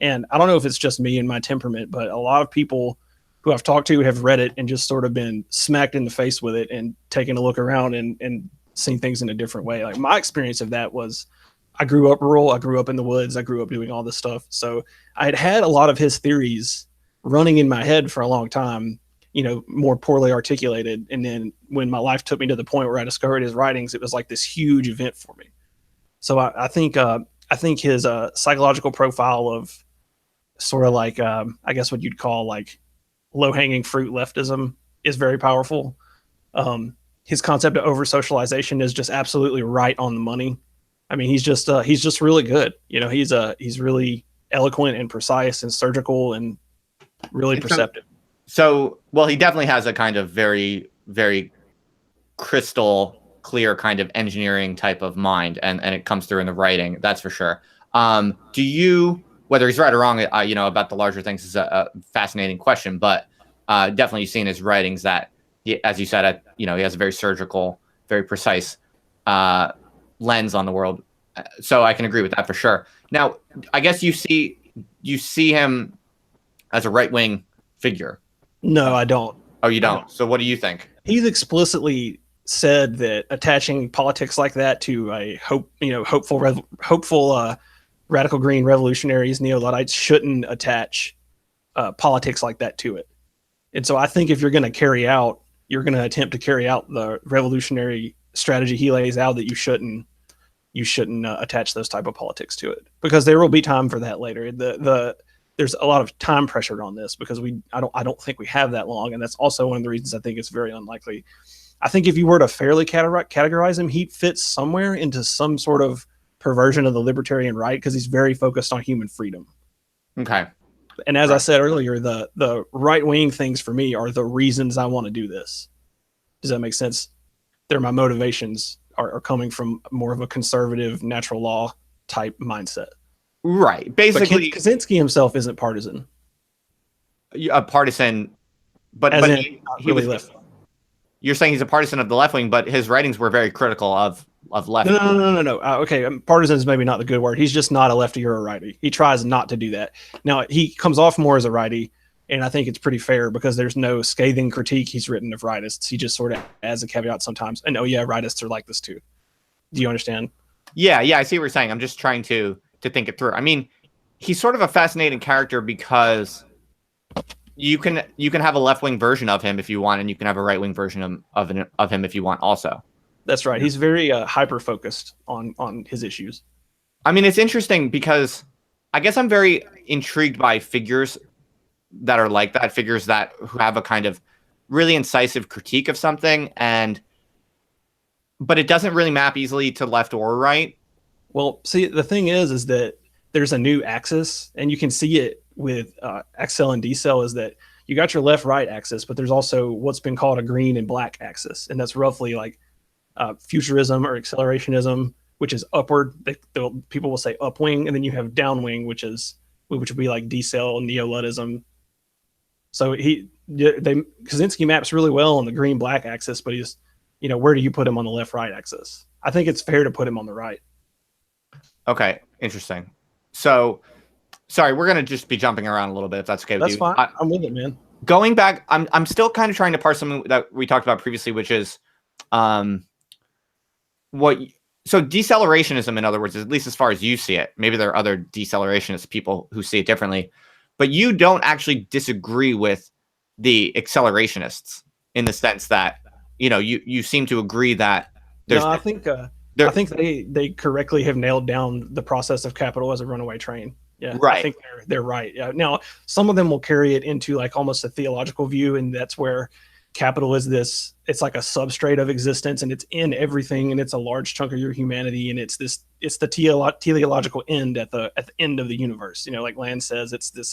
And I don't know if it's just me and my temperament, but a lot of people who I've talked to have read it and just sort of been smacked in the face with it and taken a look around and seen things in a different way. Like my experience of that was I grew up rural. I grew up in the woods. I grew up doing all this stuff. So I had a lot of his theories running in my head for a long time, more poorly articulated. And then when my life took me to the point where I discovered his writings, it was like this huge event for me. So I think his psychological profile of sort of like, I guess what you'd call like low hanging fruit leftism is very powerful. His concept of over socialization is just absolutely right on the money. I mean, he's just really good. He's really eloquent and precise and surgical and really perceptive. So, well, he definitely has a kind of very, very crystal clear kind of engineering type of mind, and it comes through in the writing. That's for sure. Do you, whether he's right or wrong, about the larger things is a fascinating question, but definitely you've seen his writings that, as you said, he has a very surgical, very precise lens on the world. So I can agree with that for sure. Now, I guess you see him as a right-wing figure. No, I don't. Oh, you don't? So what do you think? He's explicitly said that attaching politics like that to a hopeful radical green revolutionaries, neo-Luddites shouldn't attach politics like that to it. And so I think if you're going to attempt to carry out the revolutionary strategy he lays out, that you shouldn't attach those type of politics to it, because there will be time for that later. There's a lot of time pressure on this because I don't think we have that long, and that's also one of the reasons I think it's very unlikely. I think if you were to fairly categorize him, he fits somewhere into some sort of perversion of the libertarian right, because he's very focused on human freedom. Okay. And as I said earlier, the right-wing things for me are the reasons I want to do this. Does that make sense? They're my motivations are coming from more of a conservative natural law type mindset. Right. Basically, but Kaczynski himself isn't partisan. A partisan, but he was left. You're saying he's a partisan of the left wing, but his writings were very critical of left. No. Okay, partisan is maybe not the good word. He's just not a lefty or a righty. He tries not to do that. Now, he comes off more as a righty, and I think it's pretty fair because there's no scathing critique he's written of rightists. He just sort of adds a caveat sometimes. And rightists are like this too. Do you understand? Yeah, I see what you're saying. I'm just trying to think it through. I mean, he's sort of a fascinating character because you can have a left wing version of him if you want, and you can have a right wing version of him if you want also. That's right. He's very hyper focused on his issues. I mean, it's interesting because I guess I'm very intrigued by figures that are like that, figures that who have a kind of really incisive critique of something, but it doesn't really map easily to left or right. Well, see, the thing is that there's a new axis, and you can see it with Accel and Decel, is that you got your left-right axis, but there's also what's been called a green and black axis, and that's roughly like futurism or accelerationism, which is upward. People will say upwing, and then you have downwing, which would be like decel and neo-Luddism. So Kaczynski maps really well on the green-black axis, but he's, where do you put him on the left-right axis? I think it's fair to put him on the right. Okay, interesting. So, sorry, we're gonna just be jumping around a little bit if that's okay with you. That's fine. I'm with it, man. Going back, I'm still kind of trying to parse something that we talked about previously, which is decelerationism, in other words, at least as far as you see it. Maybe there are other decelerationist people who see it differently, but you don't actually disagree with the accelerationists in the sense that you seem to agree that there's. No, I think they correctly have nailed down the process of capital as a runaway train. Yeah, right. I think they're right. Yeah. Now, some of them will carry it into like almost a theological view, and that's where capital is this. It's like a substrate of existence, and it's in everything, and it's a large chunk of your humanity, and it's the teleological end at the end of the universe. Like Land says, it's this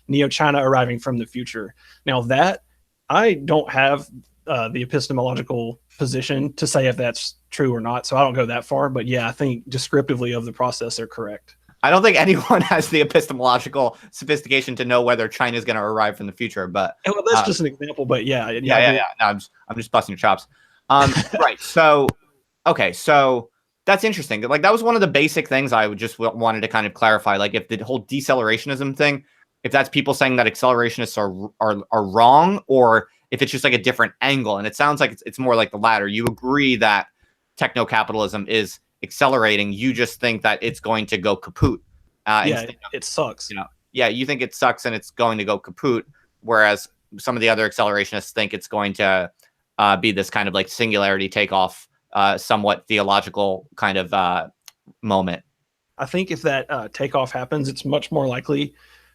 Neo China arriving from the future. Now that I don't have the epistemological position to say if that's true or not, so I don't go that far. But yeah, I think descriptively of the process, they're correct. I don't think anyone has the epistemological sophistication to know whether China is going to arrive from the future, but that's just an example. But yeah. No, I'm just busting your chops. Right. So, okay. So that's interesting. Like that was one of the basic things I would just wanted to kind of clarify. Like if the whole decelerationism thing, if that's people saying that accelerationists are wrong, or if it's just like a different angle. And it sounds like it's more like the latter. You agree that techno capitalism is accelerating, you just think that it's going to go kaput. It sucks. You think it sucks and it's going to go kaput, whereas some of the other accelerationists think it's going to be this kind of like singularity takeoff, somewhat theological kind of moment. I think if that takeoff happens, it's much more likely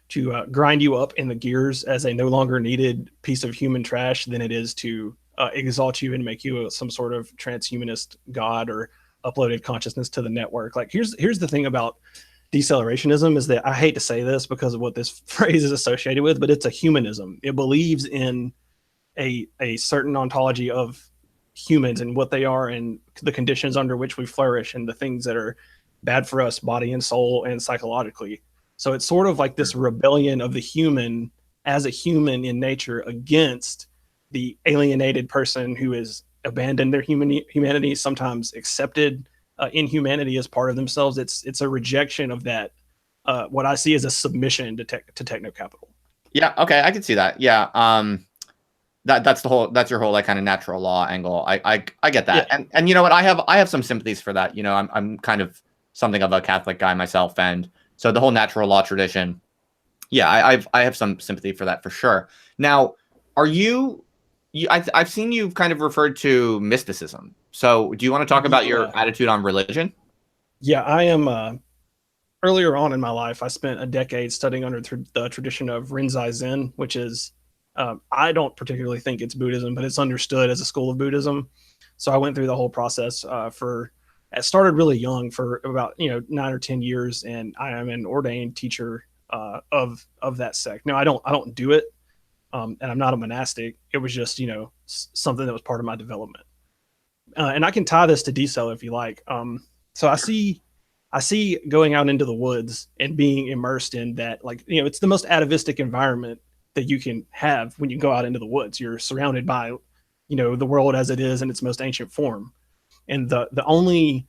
to grind you up in the gears as a no longer needed piece of human trash than it is to exalt you and make you some sort of transhumanist god or uploaded consciousness to the network. Like here's the thing about decelerationism is that I hate to say this because of what this phrase is associated with, but it's a humanism. It believes in a certain ontology of humans and what they are and the conditions under which we flourish and the things that are bad for us, body and soul and psychologically. So it's sort of like this rebellion of the human as a human in nature against the alienated person who is abandoned their humanity, sometimes accepted inhumanity as part of themselves. It's a rejection of that. What I see as a submission to techno capital. Yeah. Okay. I can see that. Yeah. That's your whole like kind of natural law angle. I get that. Yeah. And you know what? I have some sympathies for that. I'm kind of something of a Catholic guy myself. And so the whole natural law tradition. Yeah. I have some sympathy for that for sure. Now, are I've seen you've kind of referred to mysticism. So do you want to talk about your attitude on religion? Yeah, I am. Earlier on in my life, I spent a decade studying under the tradition of Rinzai Zen, which is, I don't particularly think it's Buddhism, but it's understood as a school of Buddhism. So I went through the whole process it started really young for about 9 or 10 years, and I am an ordained teacher of that sect. Now I don't do it. And I'm not a monastic. It was just, something that was part of my development. And I can tie this to decel if you like. So I see going out into the woods and being immersed in that, like, it's the most atavistic environment that you can have when you go out into the woods. You're surrounded by, the world as it is in its most ancient form. And the only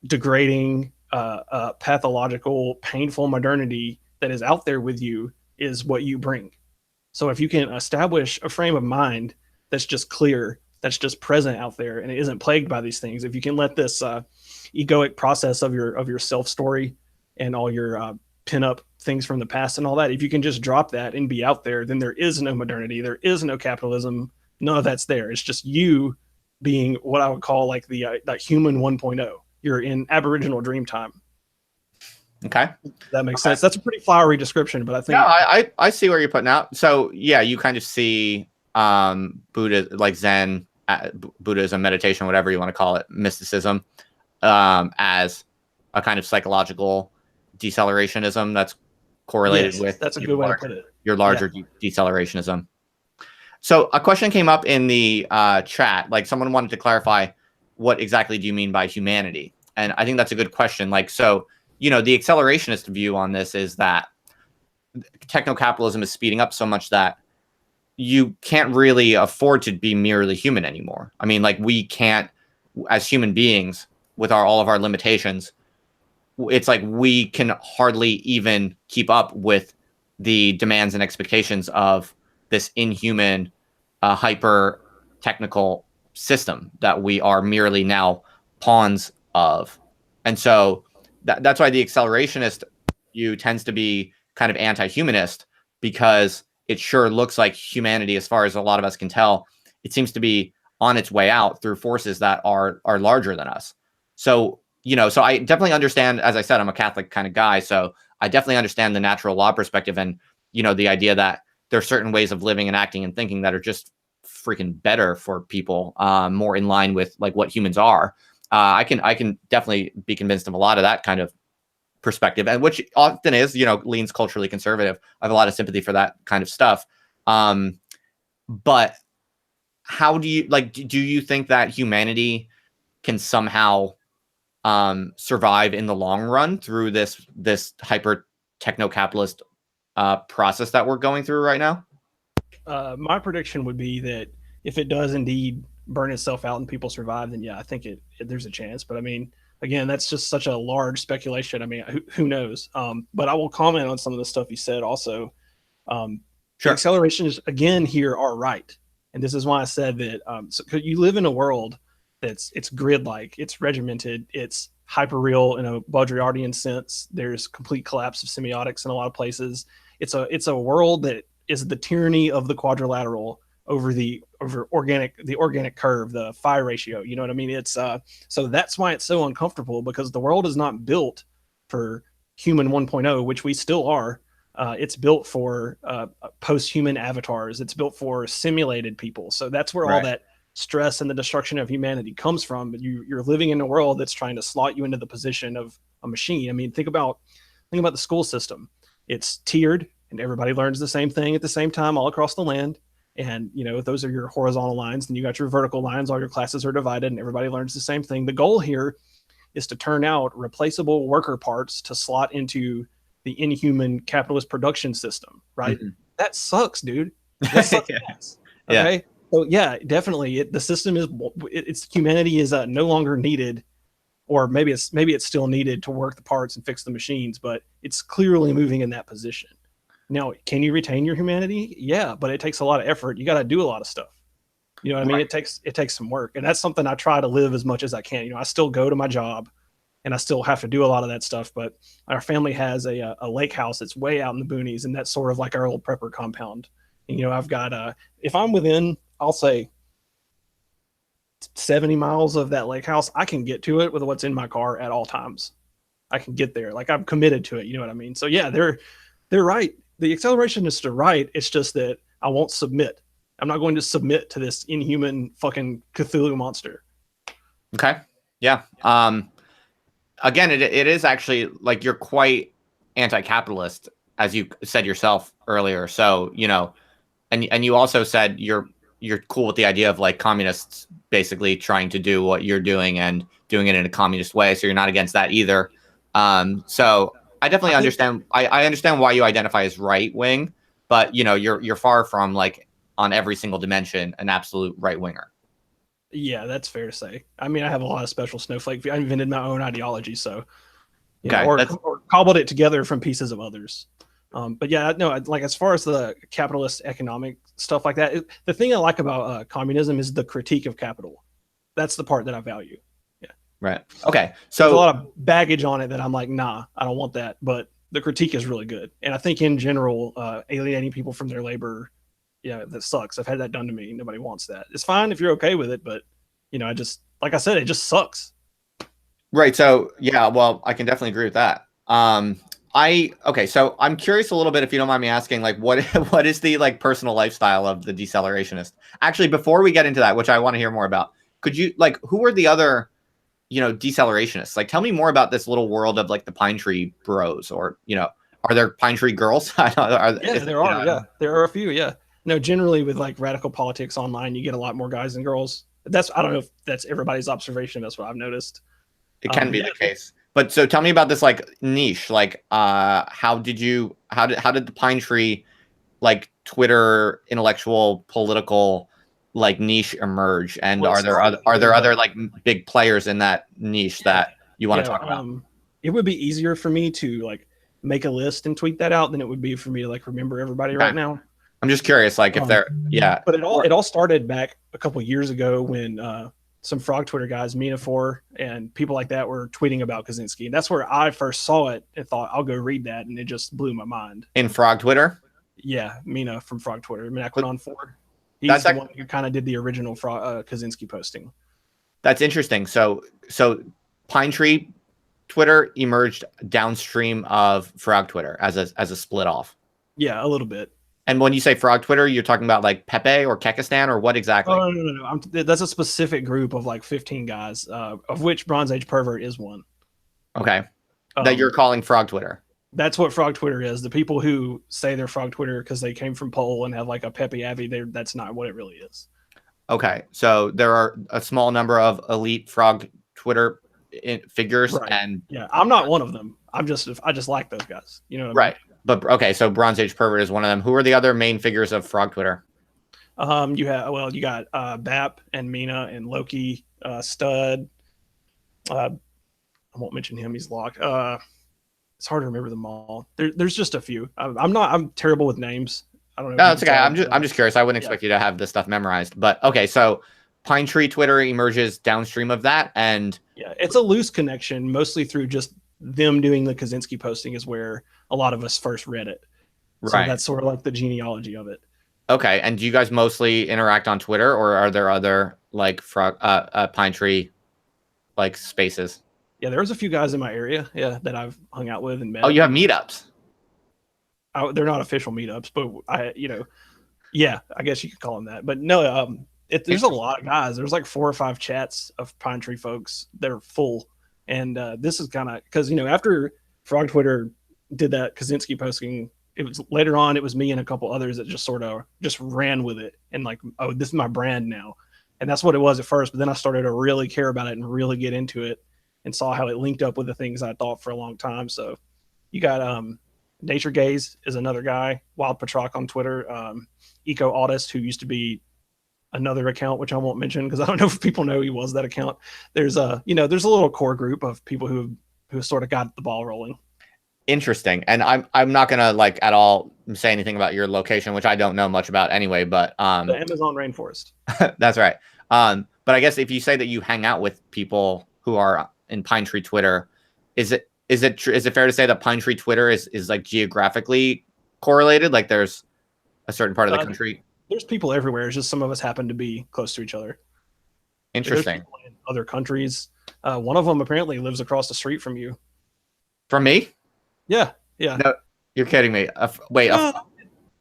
degrading, pathological, painful modernity that is out there with you is what you bring. So if you can establish a frame of mind that's just clear, that's just present out there, and it isn't plagued by these things, if you can let this egoic process of your self story and all your pin-up things from the past and all that, if you can just drop that and be out there, then there is no modernity, there is no capitalism, none of that's there. It's just you being what I would call like the human 1.0. You're in Aboriginal dream time. Okay. That makes sense. That's a pretty flowery description, but I think I see where you're putting out. So yeah, you kind of see Buddha, like Zen, Buddhism, meditation, whatever you want to call it, mysticism, as a kind of psychological decelerationism that's correlated with that's a good way to put it. Your larger decelerationism. So a question came up in the chat, like someone wanted to clarify what exactly do you mean by humanity? And I think that's a good question. Like, so, you know, the accelerationist view on this is that techno-capitalism is speeding up so much that you can't really afford to be merely human anymore. I mean, like, we can't, as human beings, with all of our limitations, it's like we can hardly even keep up with the demands and expectations of this inhuman, hyper technical system that we are merely now pawns of. And so that's why the accelerationist view tends to be kind of anti-humanist, because it sure looks like humanity, as far as a lot of us can tell, it seems to be on its way out through forces that are larger than us. So, you know, so I definitely understand, as I said, I'm a Catholic kind of guy, so I definitely understand the natural law perspective and, you know, the idea that there are certain ways of living and acting and thinking that are just freaking better for people, more in line with like what humans are. I can definitely be convinced of a lot of that kind of perspective, and which often is, you know, leans culturally conservative. I have a lot of sympathy for that kind of stuff. But how do you, like, do you think that humanity can somehow survive in the long run through this hyper techno-capitalist process that we're going through right now? My prediction would be that if it does indeed burn itself out and people survive, then yeah, I think there's a chance. But I mean, again, that's just such a large speculation. I mean, who knows? But I will comment on some of the stuff you said also. The accelerations again here are right, and this is why I said that. So you live in a world it's grid-like, it's regimented, it's hyper-real in a Baudrillardian sense. There's complete collapse of semiotics in a lot of places. It's a world that is the tyranny of the quadrilateral over the organic curve, the phi ratio. You know what I mean? It's so that's why it's so uncomfortable, because the world is not built for human 1.0, which we still are. It's built for post-human avatars. It's built for simulated people. So that's where all that stress and the destruction of humanity comes from. You're living in a world that's trying to slot you into the position of a machine. I mean, think about the school system. It's tiered, and everybody learns the same thing at the same time all across the land. And, you know, those are your horizontal lines. And you got your vertical lines. All your classes are divided and everybody learns the same thing. The goal here is to turn out replaceable worker parts to slot into the inhuman capitalist production system, right? Mm-hmm. That sucks, dude. That sucks. Okay. Yeah. So yeah, definitely. The system is humanity is no longer needed, or maybe it's still needed to work the parts and fix the machines, but it's clearly moving in that position. Now, can you retain your humanity? Yeah, but it takes a lot of effort. You got to do a lot of stuff. You know what I mean? It takes some work, and that's something I try to live as much as I can. You know, I still go to my job, and I still have to do a lot of that stuff. But our family has a lake house that's way out in the boonies, and that's sort of like our old prepper compound. And, you know, I've got if I'm within, I'll say 70 miles of that lake house, I can get to it with what's in my car at all times. I can get there. Like, I'm committed to it. You know what I mean? So yeah, they're right. The accelerationists are right. It's just that I won't submit. I'm not going to submit to this inhuman fucking Cthulhu monster. Okay. Yeah. Again, it is actually, like, you're quite anti-capitalist, as you said yourself earlier. So, you know, and you also said you're cool with the idea of, like, communists basically trying to do what you're doing and doing it in a communist way. So you're not against that either. So I definitely understand. I understand why you identify as right wing, but, you know, you're far from, like, on every single dimension, an absolute right winger. Yeah, that's fair to say. I mean, I have a lot of special snowflake. I invented my own ideology, so know, or cobbled it together from pieces of others. But yeah, no, like, as far as the capitalist economic stuff like that, the thing I like about communism is the critique of capital. That's the part that I value. Yeah. Right. Okay. So there's a lot of baggage on it that I'm like, nah, I don't want that. But the critique is really good. And I think in general, alienating people from their labor, yeah, that sucks. I've had that done to me. Nobody wants that. It's fine if you're okay with it, but I just, like I said, it just sucks. Right. So yeah, well, I can definitely agree with that. Okay, so I'm curious a little bit, if you don't mind me asking, like what what is the like personal lifestyle of the decelerationist? Actually, before we get into that, which I want to hear more about, could you like who are the other decelerationists? Like tell me more about this little world of like the Pine Tree Bros, or are there Pine Tree Girls? Yeah, there are. Yeah, there are a few. Yeah. No, generally with like radical politics online, you get a lot more guys than girls. I don't know if that's everybody's observation. That's what I've noticed. It can be the case. But so tell me about this like niche. Like how did the Pine Tree like Twitter intellectual political like niche emerge? And are there other like big players in that niche that you want to talk about? It would be easier for me to like make a list and tweet that out than it would be for me to like remember everybody right now. I'm just curious, like if they're But it all started back a couple years ago when some frog Twitter guys, Mina4 and people like that, were tweeting about Kaczynski, and that's where I first saw it and thought I'll go read that, and it just blew my mind. In frog Twitter? Yeah, Mina from frog Twitter, Minaquanon4. He's the one who kind of did the original Kaczynski posting. That's interesting. So Pine Tree Twitter emerged downstream of frog Twitter as a split off. Yeah, a little bit. And when you say frog Twitter, you're talking about like Pepe or Kekistan or what exactly? Oh, no. That's a specific group of like 15 guys, of which Bronze Age Pervert is one. Okay. That you're calling frog Twitter. That's what frog Twitter is. The people who say they're frog Twitter because they came from Pole and have like a Pepe Abbey, that's not what it really is. Okay. So there are a small number of elite frog Twitter figures. Right. And yeah, I'm not one of them. I just like those guys. You know what I mean? But okay, so Bronze Age Pervert is one of them. Who are the other main figures of frog Twitter? You got Bap and Mina and Loki, Stud. I won't mention him; he's locked. It's hard to remember them all. There's just a few. I'm terrible with names. I don't know. No, it's okay. I'm just curious. I wouldn't expect you to have this stuff memorized. But okay, so Pine Tree Twitter emerges downstream of that, and yeah, it's a loose connection, mostly through just them doing the Kaczynski posting is where a lot of us first read it. So that's sort of like the genealogy of it. Okay. And do you guys mostly interact on Twitter, or are there other like Pine Tree like spaces? Yeah, there's a few guys in my area, that I've hung out with and met. Oh, you have meetups? They're not official meetups, but I guess you could call them that. But no, there's a lot of guys. There's like 4 or 5 chats of Pine Tree folks that are full. And this is kind of because after frog Twitter did that Kaczynski posting, it was later on it was me and a couple others that just sort of just ran with it and like, oh, this is my brand now. And that's what it was at first, but then I started to really care about it and really get into it and saw how it linked up with the things I thought for a long time. So you got Nature Gaze is another guy, Wild Patrock on Twitter, Eco Autist, who used to be another account, which I won't mention because I don't know if people know he was that account. There's there's a little core group of people who sort of got the ball rolling. Interesting. And I'm not gonna like at all say anything about your location, which I don't know much about anyway, but the Amazon rainforest. That's right. But I guess if you say that you hang out with people who are in Pine Tree Twitter, is it fair to say that Pine Tree Twitter is like geographically correlated? Like there's a certain part of the country. There's people everywhere. It's just some of us happen to be close to each other. Interesting. There's people in other countries. One of them apparently lives across the street from you. From me? Yeah. No, you're kidding me.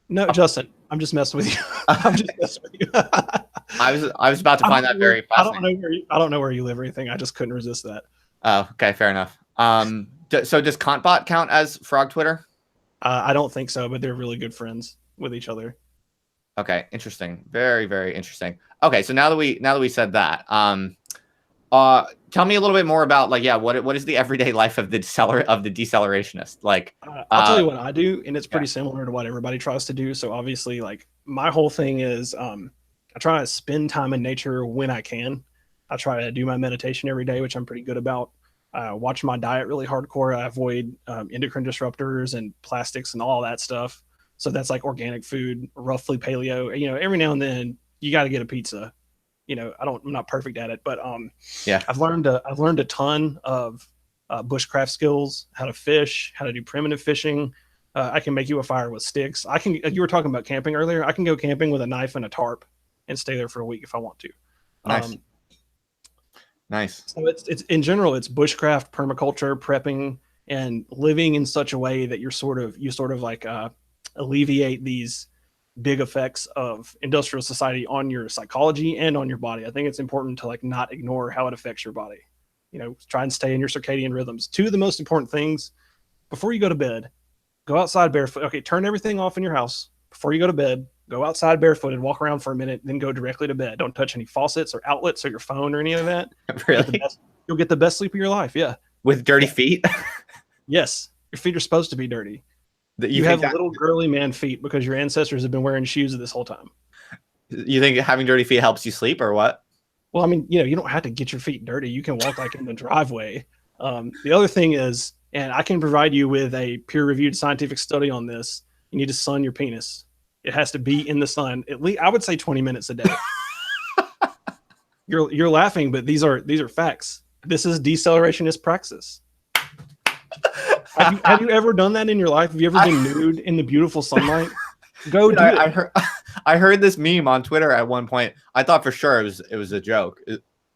No, Justin, I'm just messing with you. I'm just messing with you. I was about to find that very fascinating. I don't know where you live or anything. I just couldn't resist that. Oh, okay, fair enough. So does Contbot count as frog Twitter? I don't think so, but they're really good friends with each other. Okay, interesting. Very, very interesting. Okay, so now that we said that, tell me a little bit more about what is the everyday life of the deceleration Like, I'll tell you what I do, and it's pretty similar to what everybody tries to do. So obviously, like my whole thing is, I try to spend time in nature when I can. I try to do my meditation every day, which I'm pretty good about. Watch my diet really hardcore. I avoid endocrine disruptors and plastics and all that stuff. So that's like organic food, roughly paleo. Every now and then you got to get a pizza. I'm not perfect at it, but I've learned a ton of bushcraft skills, how to fish, how to do primitive fishing. I can make you a fire with sticks. I can. You were talking about camping earlier. I can go camping with a knife and a tarp and stay there for a week if I want to. Nice. Nice. So it's in general, it's bushcraft, permaculture, prepping, and living in such a way that you sort of like alleviate these big effects of industrial society on your psychology and on your body. I think it's important to like not ignore how it affects your body. You know, try and stay in your circadian rhythms. Two of the most important things before you go to bed: go outside barefoot. Okay, turn everything off in your house before you go to bed. Go outside barefooted, walk around for a minute, then go directly to bed. Don't touch any faucets or outlets or your phone or any of that. Really? You'll get the best sleep of your life. Yeah. With dirty feet? Yes. Your feet are supposed to be dirty. You have little girly man feet because your ancestors have been wearing shoes this whole time. You think having dirty feet helps you sleep or what? Well, I mean, you know, you don't have to get your feet dirty. You can walk like in the driveway. The other thing is, and I can provide you with a peer-reviewed scientific study on this, you need to sun your penis. It has to be in the sun at least, I would say, 20 minutes a day. You're laughing, but these are facts. This is decelerationist praxis. Have you ever done that in your life? Have you ever been nude in the beautiful sunlight? Go do it. I heard this meme on Twitter at one point. I thought for sure it was a joke,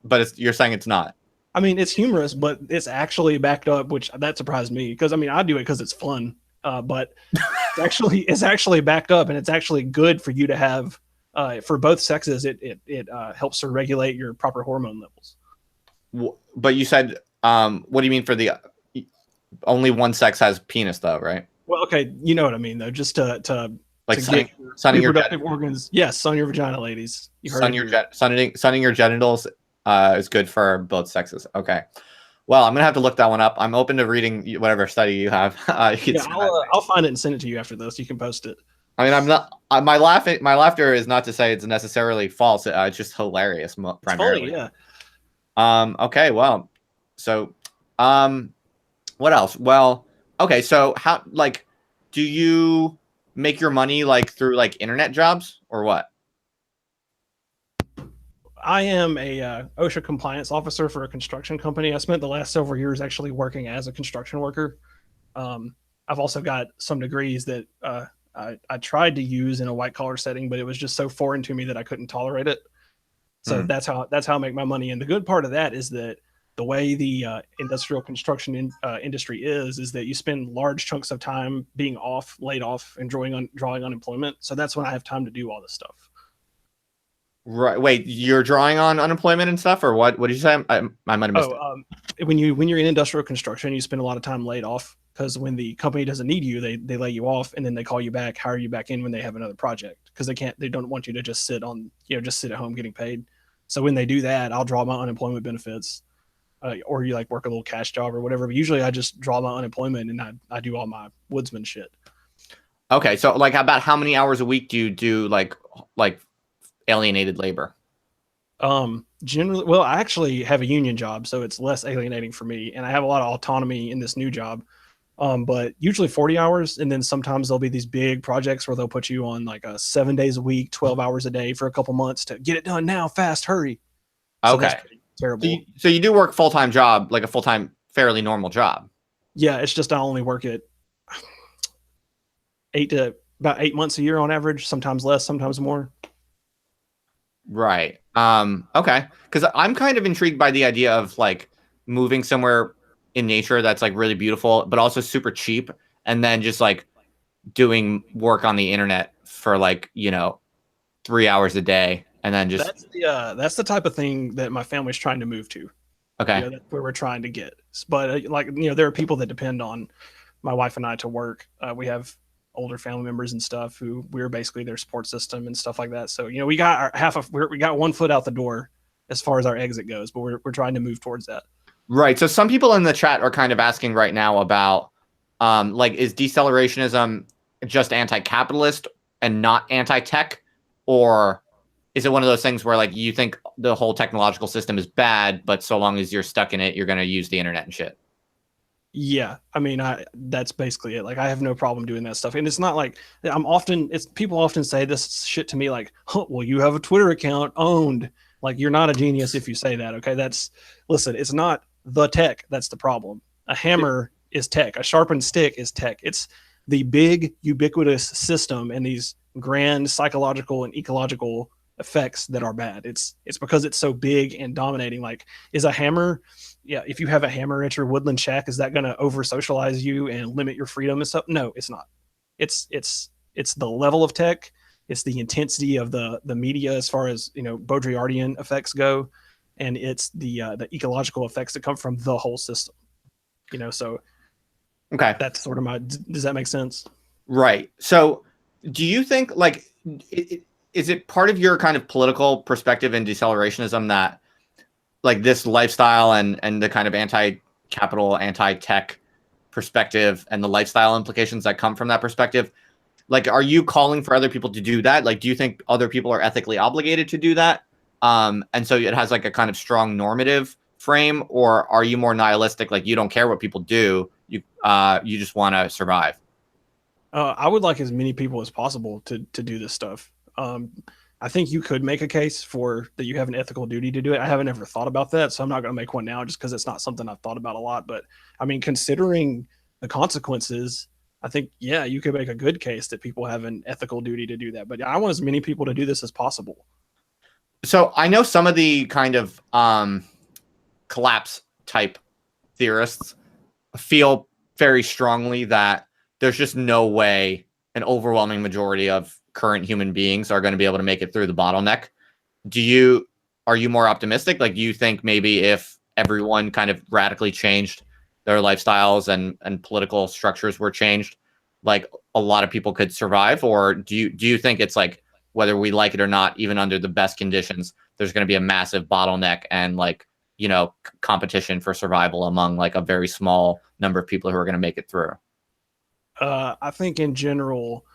but you're saying it's not. I mean, it's humorous, but it's actually backed up, which that surprised me because I mean, I do it because it's fun. But it's actually backed up, and it's actually good for you to have for both sexes. It helps to regulate your proper hormone levels. But you said, what do you mean for the only one sex has penis though, right? Well, okay, you know what I mean though. Just to like to sunning your reproductive organs. Yes, sun your vagina, ladies. Sunning your genitals is good for both sexes. Okay. Well, I'm gonna have to look that one up. I'm open to reading whatever study you have. I'll find it and send it to you after this. You can post it. I mean, I'm not. My laughter is not to say it's necessarily false. It's just hilarious, primarily. It's funny, yeah. Okay. Well. So. What else? Well. Okay. So how do you make your money through internet jobs or what? I am a OSHA compliance officer for a construction company. I spent the last several years actually working as a construction worker. I've also got some degrees that I tried to use in a white collar setting, but it was just so foreign to me that I couldn't tolerate it. So that's how I make my money. And the good part of that is that the way the industrial construction industry is that you spend large chunks of time being laid off, and drawing unemployment. So that's when I have time to do all this stuff. Right. Wait, you're drawing on unemployment and stuff, or what? What did you say? I might have missed it. When you're in industrial construction, you spend a lot of time laid off because when the company doesn't need you, they lay you off, and then they call you back, hire you back in when they have another project because they don't want you to just sit at home getting paid. So when they do that, I'll draw my unemployment benefits, or you work a little cash job or whatever. But usually I just draw my unemployment and I do all my woodsman shit. Okay, so about how many hours a week do you do like alienated labor? Generally, well, I actually have a union job, so it's less alienating for me, and I have a lot of autonomy in this new job. But usually 40 hours, and then sometimes there'll be these big projects where they'll put you on 7 days a week, 12 hours a day for a couple months to get it done now, fast, hurry. So okay. Terrible. So you do work full-time job, like a full-time, fairly normal job. Yeah, it's just I only work it about 8 months a year on average, sometimes less, sometimes more. Right. Okay. Because I'm kind of intrigued by the idea of moving somewhere in nature that's really beautiful, but also super cheap, and then just doing work on the internet for 3 hours a day, and then just that's the type of thing that my family's trying to move to. Okay. That's where we're trying to get. But there are people that depend on my wife and I to work. We have older family members and stuff who we're basically their support system and stuff like that. So, we got we got 1 foot out the door as far as our exit goes, but we're trying to move towards that. Right. So some people in the chat are kind of asking right now about, is decelerationism just anti-capitalist and not anti-tech? Or is it one of those things where you think the whole technological system is bad, but so long as you're stuck in it, you're going to use the internet and shit? Yeah, I mean, that's basically it. I have no problem doing that stuff, and it's not people often say this shit to me oh, well, you have a Twitter account owned. You're not a genius if you say that. Okay, listen, it's not the tech that's the problem. A hammer is tech. A sharpened stick is tech. It's the big ubiquitous system and these grand psychological and ecological effects that are bad. It's because it's so big and dominating. Like, is a hammer, yeah, if you have a hammer at your woodland shack, is that going to over socialize you and limit your freedom and stuff? No, it's not. It's the level of tech. It's the intensity of the media as far as, you know, Baudrillardian effects go, and it's the ecological effects that come from the whole system. You know, so Okay. that's sort of my. Does that make sense? Right. So, do you think, like, is it part of your kind of political perspective in decelerationism that, like, this lifestyle and the kind of anti-capital, anti-tech perspective and the lifestyle implications that come from that perspective, like, are you calling for other people to do that? Like, do you think other people are ethically obligated to do that? And so it has like a kind of strong normative frame, or are you more nihilistic? Like, you don't care what people do. You just want to survive. I would like as many people as possible to do this stuff. I think you could make a case for that you have an ethical duty to do it. I haven't ever thought about that, so I'm not going to make one now just because it's not something I've thought about a lot. But I mean, considering the consequences, I think, yeah, you could make a good case that people have an ethical duty to do that. But I want as many people to do this as possible. So I know some of the kind of collapse type theorists feel very strongly that there's just no way an overwhelming majority of current human beings are going to be able to make it through the bottleneck. Are you more optimistic? Like, do you think maybe if everyone kind of radically changed their lifestyles and political structures were changed, like, a lot of people could survive? Or do you think it's like, whether we like it or not, even under the best conditions, there's going to be a massive bottleneck and, like, you know, competition for survival among like a very small number of people who are going to make it through? I think in general,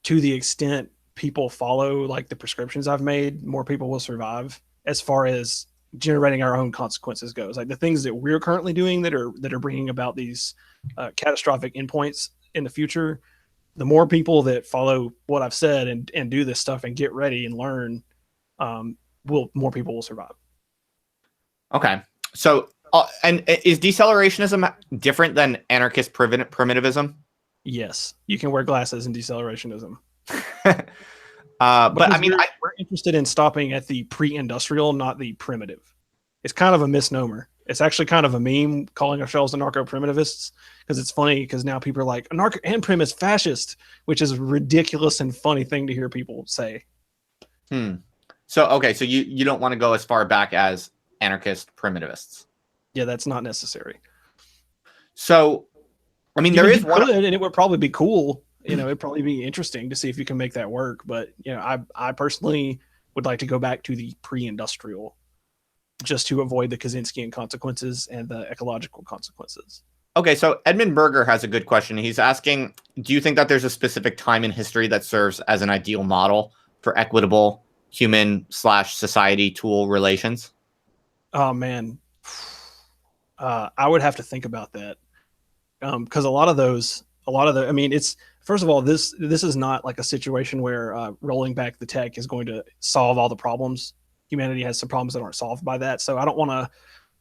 to the extent people follow like the prescriptions I've made, more people will survive as far as generating our own consequences goes. Like the things that we're currently doing that are bringing about these catastrophic endpoints in the future, the more people that follow what I've said and do this stuff and get ready and learn, more people will survive. Okay. So, and is decelerationism different than anarchist primitivism? Yes, you can wear glasses in decelerationism. But I mean, we're interested in stopping at the pre-industrial, not the primitive. It's kind of a misnomer. It's actually kind of a meme calling ourselves anarcho-primitivists, because it's funny because now people are like, anarcho and prim is fascist, which is a ridiculous and funny thing to hear people say. So, okay, so you don't want to go as far back as anarchist primitivists. Yeah, that's not necessary. So, I mean, there is one, and it would probably be cool. You know, it'd probably be interesting to see if you can make that work. But, you know, I personally would like to go back to the pre-industrial just to avoid the Kaczynskian consequences and the ecological consequences. Okay, so Edmund Berger has a good question. He's asking, do you think that there's a specific time in history that serves as an ideal model for equitable human/society tool relations? Oh, man. I would have to think about that. Because I mean, it's, first of all, this is not like a situation where rolling back the tech is going to solve all the problems. Humanity has some problems that aren't solved by that. So I don't want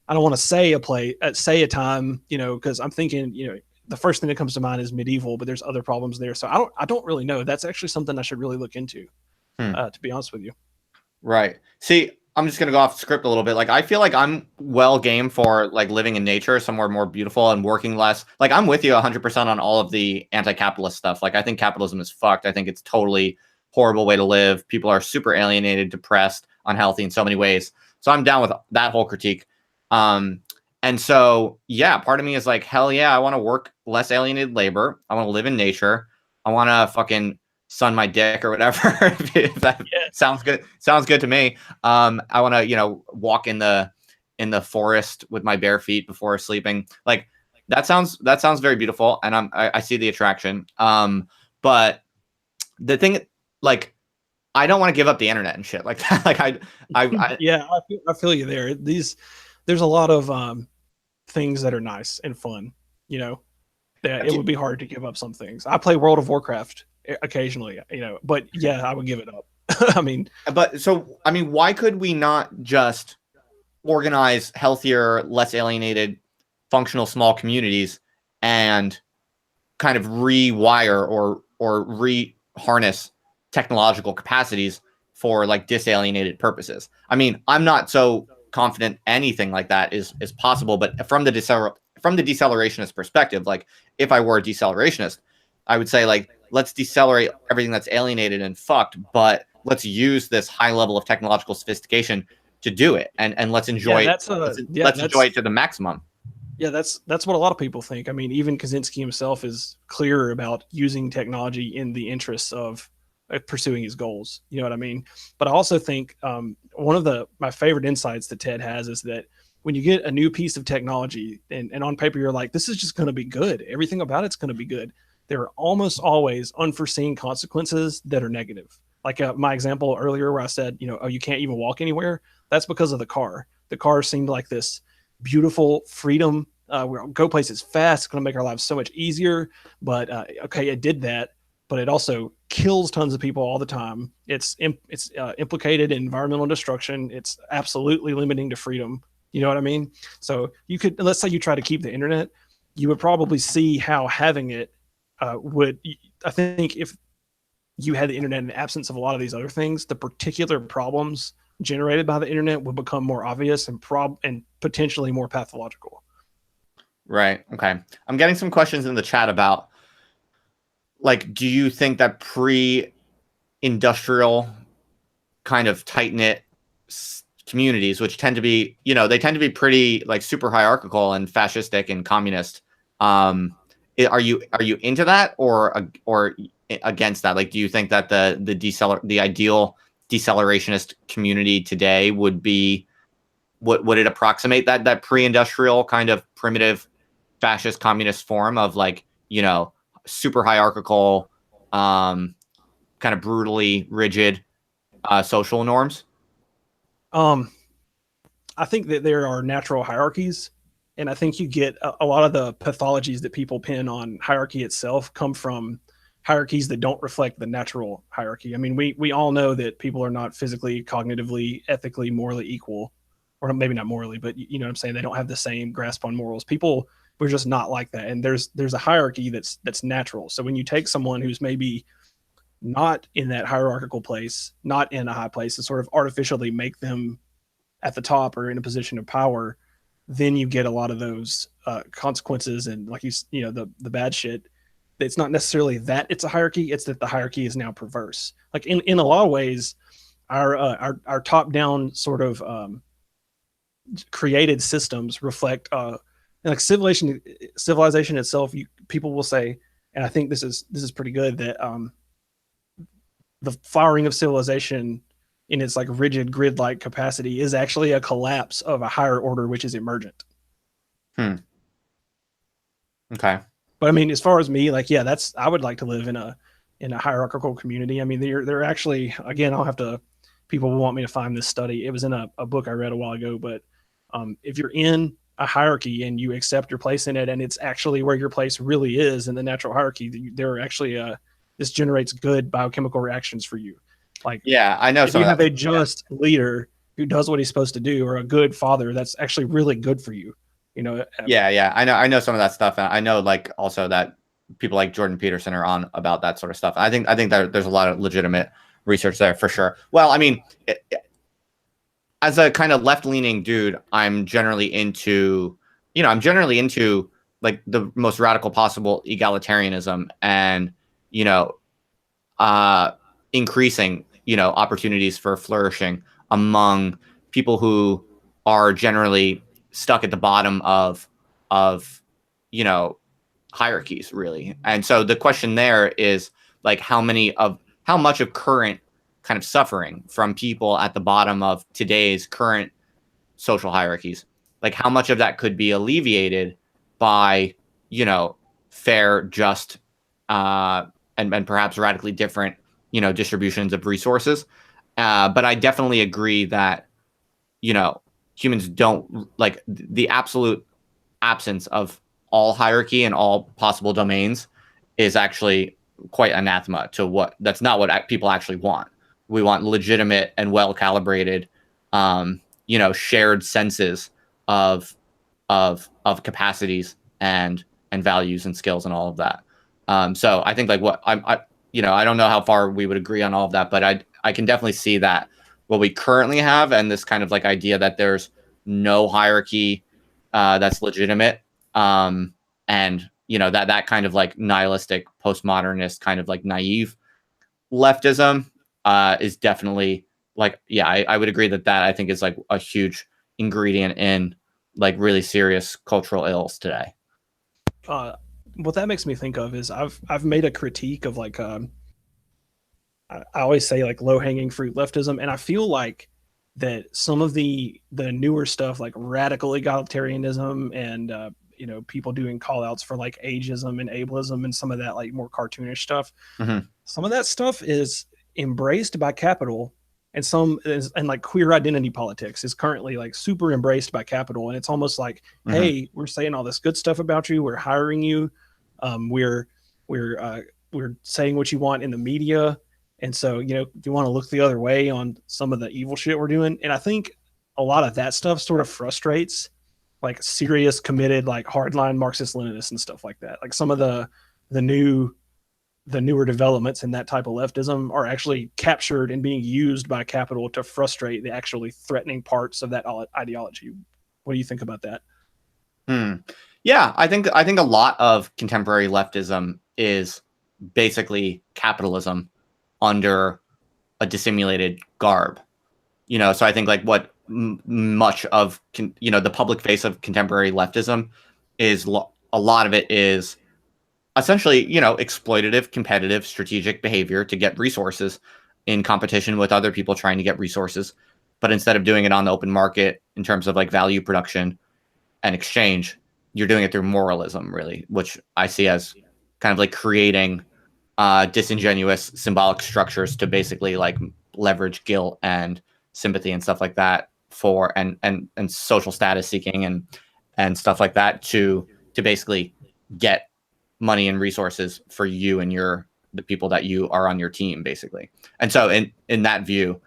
to say a time, you know, because I'm thinking, you know, the first thing that comes to mind is medieval, but there's other problems there. So I don't really know. That's actually something I should really look into, to be honest with you. Right. See, I'm just going to go off script a little bit. Like, I feel like I'm well game for like living in nature, somewhere more beautiful and working less. Like, I'm with you 100% on all of the anti-capitalist stuff. Like, I think capitalism is fucked. I think it's totally horrible way to live. People are super alienated, depressed, unhealthy in so many ways. So I'm down with that whole critique. And so, yeah, part of me is like, hell yeah, I want to work less alienated labor. I want to live in nature. I want to fucking sun my dick or whatever. If that sounds good to me. I want to, you know, walk in the forest with my bare feet before sleeping. Like, that sounds very beautiful, and I see the attraction. But the thing, like, I don't want to give up the internet and shit like that. Like, I yeah, I feel you there. There's a lot of things that are nice and fun, you know. That it would be hard to give up some things. I play World of Warcraft occasionally, you know, but yeah, I would give it up. I mean, why could we not just organize healthier, less alienated functional small communities and kind of rewire or re-harness technological capacities for like disalienated purposes. I mean, I'm not so confident anything like that is possible, but from the decelerationist perspective, like if I were a decelerationist, I would say like let's decelerate everything that's alienated and fucked, but let's use this high level of technological sophistication to do it, and let's enjoy Yeah, it. Let's enjoy it to the maximum. Yeah, that's what a lot of people think. I mean, even Kaczynski himself is clear about using technology in the interests of pursuing his goals. You know what I mean? But I also think one of my favorite insights that Ted has is that when you get a new piece of technology and on paper you're like, this is just going to be good. Everything about it's going to be good. There are almost always unforeseen consequences that are negative. Like my example earlier where I said, oh, you can't even walk anywhere. That's because of the car. The car seemed like this beautiful freedom. We'll go places fast. It's going to make our lives so much easier. But okay, it did that, but it also kills tons of people all the time. It's implicated in environmental destruction. It's absolutely limiting to freedom. You know what I mean? So let's say you try to keep the internet, you would probably see how having it would. I think if you had the internet in the absence of a lot of these other things, the particular problems generated by the internet would become more obvious and potentially more pathological. Right. Okay. I'm getting some questions in the chat about like, do you think that pre-industrial kind of tight-knit communities, which tend to be, they tend to be pretty like super hierarchical and fascistic and communist. Are you into that or against that? Like, do you think that the ideal decelerationist community today would be, would it approximate that pre-industrial kind of primitive fascist communist form of like, super hierarchical, kind of brutally rigid social norms? I think that there are natural hierarchies, and I think you get a lot of the pathologies that people pin on hierarchy itself come from hierarchies that don't reflect the natural hierarchy. I mean, we all know that people are not physically, cognitively, ethically, morally equal, or maybe not morally, but you know what I'm saying? They don't have the same grasp on morals. People we're just not like that, and there's a hierarchy that's natural. So when you take someone who's maybe not in that hierarchical place, not in a high place, and sort of artificially make them at the top or in a position of power, then you get a lot of those consequences and like the bad shit. It's not necessarily that it's a hierarchy; it's that the hierarchy is now perverse. Like in a lot of ways, our top down sort of created systems reflect like civilization itself. People will say, and I think this is pretty good, that the flowering of civilization in its like rigid grid-like capacity is actually a collapse of a higher order which is emergent. Okay. But I mean, as far as me, like, yeah, I would like to live in a hierarchical community. I mean, they're actually, again, people will want me to find this study. It was in a book I read a while ago, but if you're in a hierarchy and you accept your place in it, and it's actually where your place really is in the natural hierarchy, there are actually this generates good biochemical reactions for you. Like, yeah, I know. If you have a just leader who does what he's supposed to do, or a good father, that's actually really good for you. Yeah, I know some of that stuff, and I know like also that people like Jordan Peterson are on about that sort of stuff. I think that there's a lot of legitimate research there for sure. Well, I mean, as a kind of left-leaning dude, I'm generally into like the most radical possible egalitarianism and increasing opportunities for flourishing among people who are generally stuck at the bottom of hierarchies, really. And so the question there is like how much of current kind of suffering from people at the bottom of today's current social hierarchies, like how much of that could be alleviated by fair, just, and perhaps radically different distributions of resources. But I definitely agree that humans don't like the absolute absence of all hierarchy and all possible domains is actually quite anathema to that's not what people actually want. We want legitimate and well calibrated, shared senses of of capacities and values and skills and all of that. So I think like what I I don't know how far we would agree on all of that, but I can definitely see that what we currently have and this kind of like idea that there's no hierarchy that's legitimate, and that kind of like nihilistic postmodernist kind of like naive leftism is definitely like, yeah, I would agree that I think is like a huge ingredient in like really serious cultural ills today. What that makes me think of is I've made a critique of like I always say like low hanging fruit leftism, and I feel like that some of the newer stuff like radical egalitarianism and people doing call outs for like ageism and ableism and some of that like more cartoonish stuff. Mm-hmm. Some of that stuff is embraced by capital, and and like queer identity politics is currently like super embraced by capital, and it's almost like, Mm-hmm. hey, we're saying all this good stuff about you, we're hiring you, we're we're saying what you want in the media, and so if you want to look the other way on some of the evil shit we're doing. And I think a lot of that stuff sort of frustrates like serious committed like hardline Marxist Leninists and stuff like that. Like some of the newer developments in that type of leftism are actually captured and being used by capital to frustrate the actually threatening parts of that ideology. What do you think about that? Yeah, I think a lot of contemporary leftism is basically capitalism under a dissimulated garb. So I think like what much of the public face of contemporary leftism is a lot of it is essentially exploitative, competitive, strategic behavior to get resources in competition with other people trying to get resources, but instead of doing it on the open market in terms of like value production and exchange, you're doing it through moralism, really, which I see as kind of like creating disingenuous symbolic structures to basically like leverage guilt and sympathy and stuff like that for and social status seeking and stuff like that to basically get money and resources for you and the people that you are on your team, basically. And so in that view,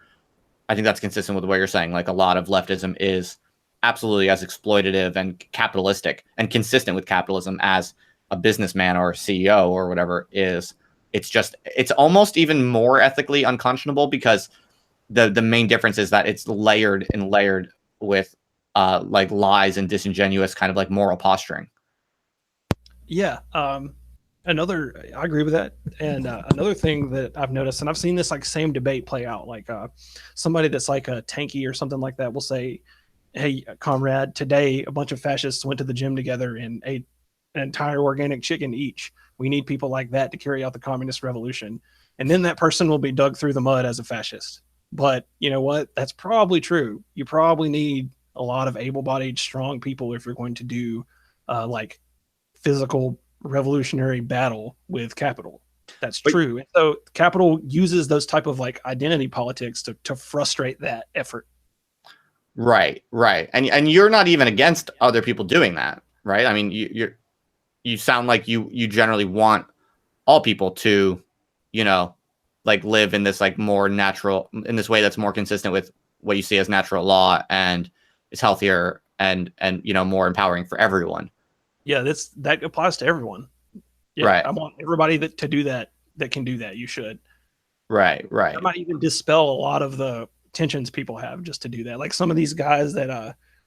I think that's consistent with what you're saying. Like a lot of leftism is absolutely as exploitative and capitalistic and consistent with capitalism as a businessman or a CEO or whatever is. It's almost even more ethically unconscionable because the main difference is that it's layered with like lies and disingenuous kind of like moral posturing. Yeah. I agree with that. And another thing that I've noticed, and I've seen this like same debate play out, like somebody that's like a tanky or something like that will say, hey, comrade, today a bunch of fascists went to the gym together and ate an entire organic chicken each. We need people like that to carry out the communist revolution. And then that person will be dug through the mud as a fascist. But you know what? That's probably true. You probably need a lot of able-bodied, strong people if you're going to do like physical revolutionary battle with capital. That's true. And so capital uses those type of like identity politics to frustrate that effort. Right. And you're not even against other people doing that, right? I mean, you sound like you generally want all people to, like live in this like more natural, in this way that's more consistent with what you see as natural law and is healthier and more empowering for everyone. Yeah, that applies to everyone. Yeah, right. I want everybody to do that can do that. You should. Right. That might even dispel a lot of the tensions people have just to do that. Like some of these guys that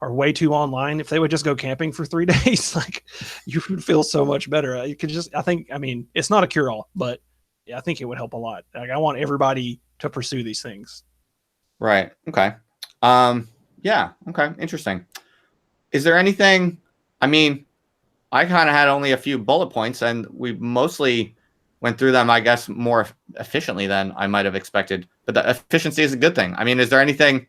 are way too online, if they would just go camping for 3 days, like you would feel so much better. You could just, I mean, it's not a cure-all, but yeah, I think it would help a lot. Like I want everybody to pursue these things. Right. Okay. Yeah. Okay. Interesting. Is there anything, I mean, I kind of had only a few bullet points and we mostly went through them, I guess, more efficiently than I might have expected. But the efficiency is a good thing. I mean, is there anything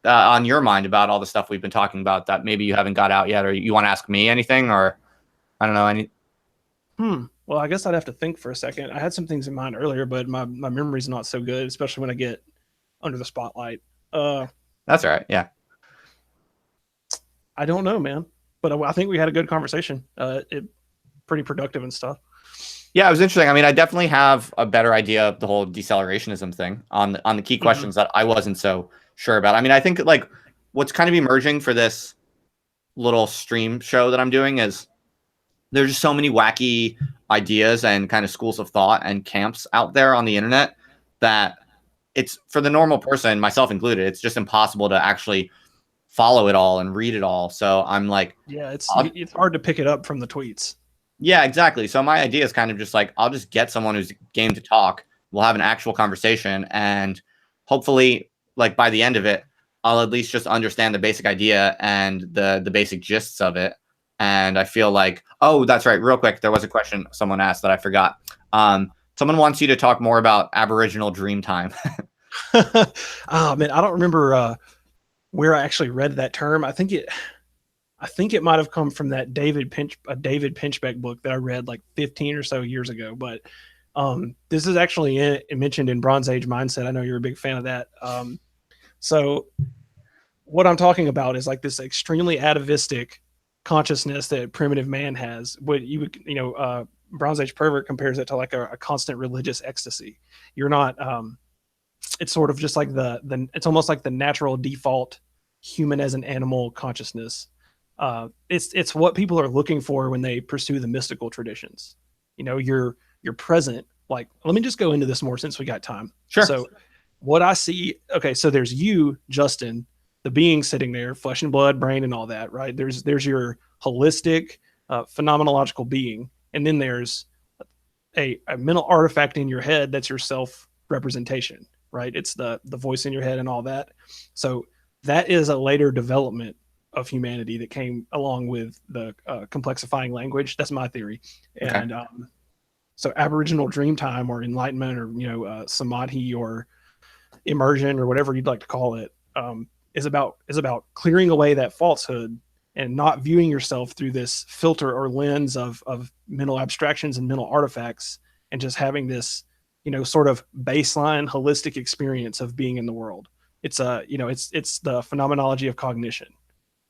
on your mind about all the stuff we've been talking about that maybe you haven't got out yet, or you want to ask me anything, or I don't know, any? Well, I guess I'd have to think for a second. I had some things in mind earlier, but my memory's not so good, especially when I get under the spotlight. That's all right. Yeah. I don't know, man. But I think we had a good conversation. Pretty productive and stuff. Yeah, it was interesting. I mean, I definitely have a better idea of the whole decelerationism thing on the key questions that I wasn't so sure about. I mean, I think like what's kind of emerging for this little stream show that I'm doing is there's just so many wacky ideas and kind of schools of thought and camps out there on the internet that it's, for the normal person, myself included, it's just impossible to actually follow it all and read it all. So I'm like, Yeah, it's hard to pick it up from the tweets. yeah, exactly. So my idea is kind of just like, I'll just get someone who's game to talk. We'll have an actual conversation, and hopefully, like by the end of it, I'll at least just understand the basic idea and the basic gists of it. And I feel like, oh, that's right. Real quick, there was a question someone asked that I forgot. Someone wants you to talk more about Aboriginal dream time. Oh man, I don't remember where I actually read that term. I think it might have come from that David Pinchbeck book that I read like 15 or so years ago. But this is actually mentioned in Bronze Age Mindset. I know you're a big fan of that. So what I'm talking about is like this extremely atavistic consciousness that primitive man has. What you would, Bronze Age pervert compares it to like a constant religious ecstasy. You're not. It's sort of just like it's almost like the natural default human as an animal consciousness. It's what people are looking for when they pursue the mystical traditions. You're present. Like, let me just go into this more since we got time. Sure. So what I see, okay, so there's you, Justin, the being sitting there, flesh and blood, brain, and all that, right? There's your holistic, phenomenological being, and then there's a mental artifact in your head that's your self-representation, right? It's the voice in your head and all that. So that is a later development of humanity that came along with the complexifying language. That's my theory. Okay. And so Aboriginal Dreamtime or Enlightenment or Samadhi or immersion or whatever you'd like to call it is about clearing away that falsehood and not viewing yourself through this filter or lens of mental abstractions and mental artifacts, and just having this sort of baseline holistic experience of being in the world. It's it's the phenomenology of cognition.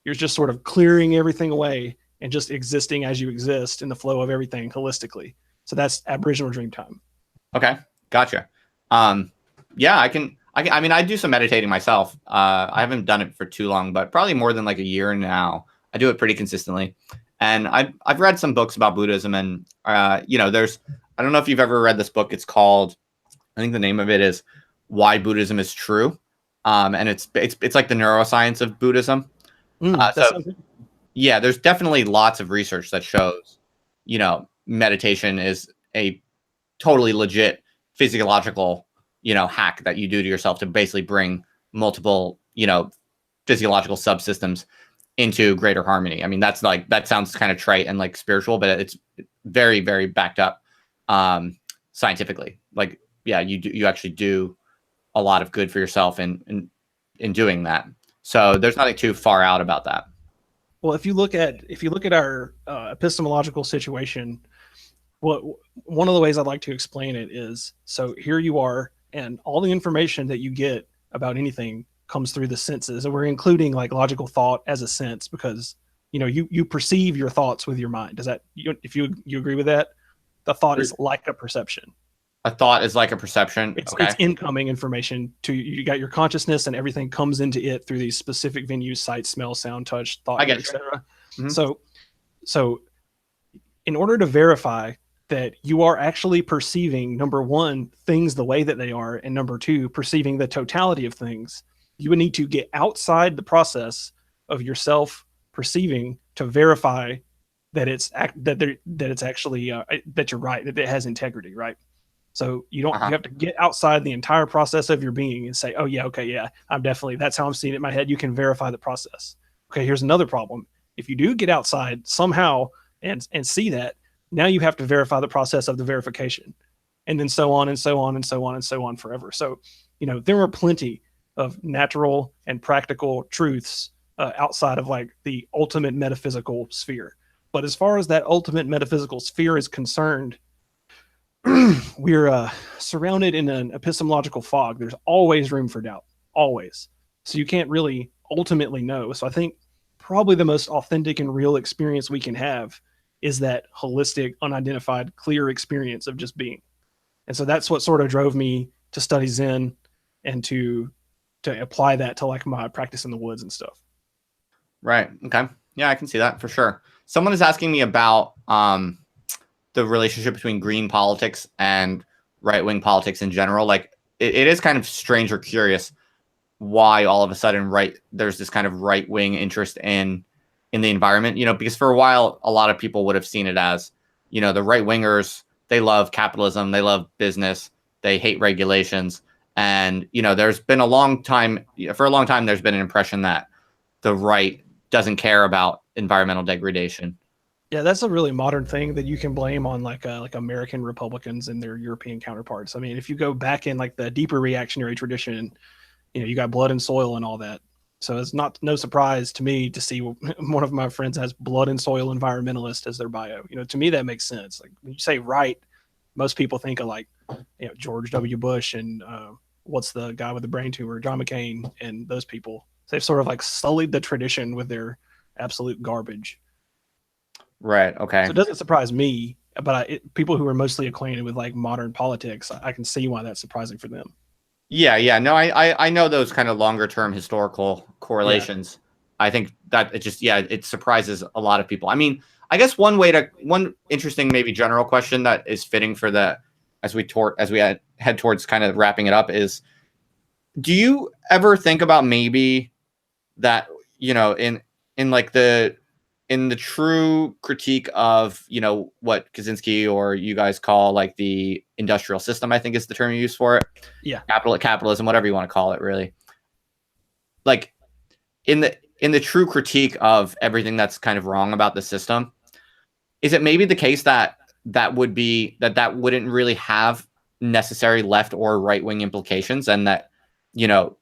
You're just sort of clearing everything away and just existing as you exist in the flow of everything holistically. So that's Aboriginal Dreamtime. Okay, gotcha. Yeah, I mean, I do some meditating myself. I haven't done it for too long, but probably more than like a year now. I do it pretty consistently, and I've read some books about Buddhism, and there's, I don't know if you've ever read this book. It's called, I think the name of it is Why Buddhism Is True, and it's like the neuroscience of Buddhism. Yeah, there's definitely lots of research that shows, meditation is a totally legit physiological, hack that you do to yourself to basically bring multiple, physiological subsystems into greater harmony. I mean, that sounds kind of trite and like spiritual, but it's very, very backed up scientifically. Like, yeah, you actually do a lot of good for yourself in doing that. So there's nothing too far out about that. Well, if you look at our epistemological situation, one of the ways I'd like to explain it is, so here you are, and all the information that you get about anything comes through the senses, and we're including like logical thought as a sense, because you perceive your thoughts with your mind. Does that, if you agree with that? The thought is like a perception. A thought is like a perception. It's incoming information to you. You got your consciousness, and everything comes into it through these specific venues: sight, smell, sound, touch, thought, etc. Mm-hmm. So in order to verify that you are actually perceiving, number one, things the way that they are, and number two, perceiving the totality of things, you would need to get outside the process of yourself perceiving to verify that it's actually that you're right, that it has integrity, right? So you have to get outside the entire process of your being and say, oh yeah, okay, yeah, that's how I'm seeing it in my head. You can verify the process. Okay, here's another problem. If you do get outside somehow and see that, now you have to verify the process of the verification, and then so on and so on and so on and so on forever. So, there are plenty of natural and practical truths outside of like the ultimate metaphysical sphere. But as far as that ultimate metaphysical sphere is concerned, we're surrounded in an epistemological fog. There's always room for doubt, always. So you can't really ultimately know. So I think probably the most authentic and real experience we can have is that holistic, unidentified, clear experience of just being. And so that's what sort of drove me to study Zen and to apply that to like my practice in the woods and stuff. Right. Okay. Yeah, I can see that for sure. Someone is asking me about the relationship between green politics and right wing politics in general. Like, it is kind of strange or curious why all of a sudden there's this kind of right wing interest in the environment. Because for a while a lot of people would have seen it as, the right wingers, they love capitalism, they love business, they hate regulations, and there's been a long time there's been an impression that the right doesn't care about environmental degradation. Yeah, that's a really modern thing that you can blame on like American Republicans and their European counterparts. I mean, if you go back in like the deeper reactionary tradition, you got blood and soil and all that. So it's no surprise to me to see one of my friends has blood and soil environmentalist as their bio. To me that makes sense. Like when you say right, most people think of like George W. Bush and what's the guy with the brain tumor, John McCain, and those people. So they've sort of like sullied the tradition with their absolute garbage. Right. Okay. So it doesn't surprise me, but people who are mostly acquainted with like modern politics, I can see why that's surprising for them. Yeah. No, I know those kind of longer term historical correlations. Yeah. I think that it surprises a lot of people. I mean, I guess one interesting, maybe general question that is fitting for as we head towards kind of wrapping it up is, do you ever think about maybe that, in the true critique of, what Kaczynski or you guys call like the industrial system, I think is the term you use for it. Yeah. Capitalism, whatever you want to call it, really. Like in the true critique of everything that's kind of wrong about the system, is it maybe the case that wouldn't really have necessary left or right wing implications, and that,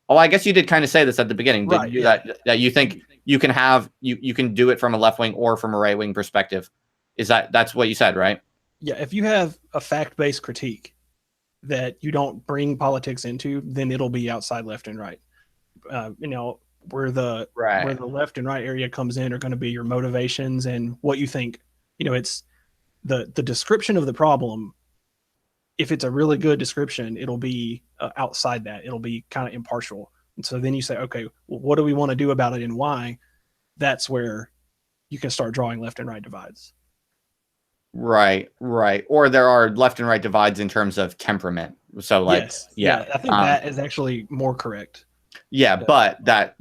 I guess you did kind of say this at the beginning, didn't you? Yeah. That you think you can do it from a left wing or from a right wing perspective. That's what you said, right? Yeah. If you have a fact-based critique that you don't bring politics into, then it'll be outside left and right. Where the left and right area comes in are going to be your motivations and what you think. It's the description of the problem. If it's a really good description, it'll be outside that. It'll be kind of impartial. And so then you say, okay, well, what do we want to do about it and why? That's where you can start drawing left and right divides. Right. Or there are left and right divides in terms of temperament. So like, yes. Yeah, I think that is actually more correct. Yeah, but that,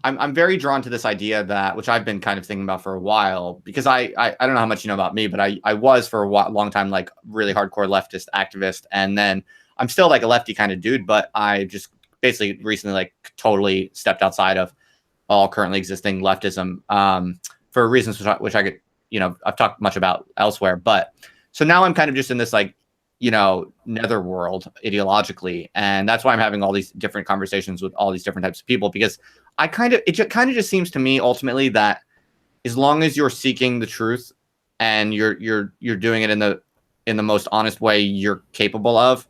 I'm very drawn to this idea which I've been kind of thinking about for a while, because I don't know how much you know about me, but I was for a long time like really hardcore leftist activist, and then I'm still like a lefty kind of dude, but I just basically recently like totally stepped outside of all currently existing leftism for reasons which I could, I've talked much about elsewhere. But so now I'm kind of just in this like, netherworld ideologically, and that's why I'm having all these different conversations with all these different types of people, because it kind of just seems to me ultimately that as long as you're seeking the truth and you're doing it in the most honest way you're capable of,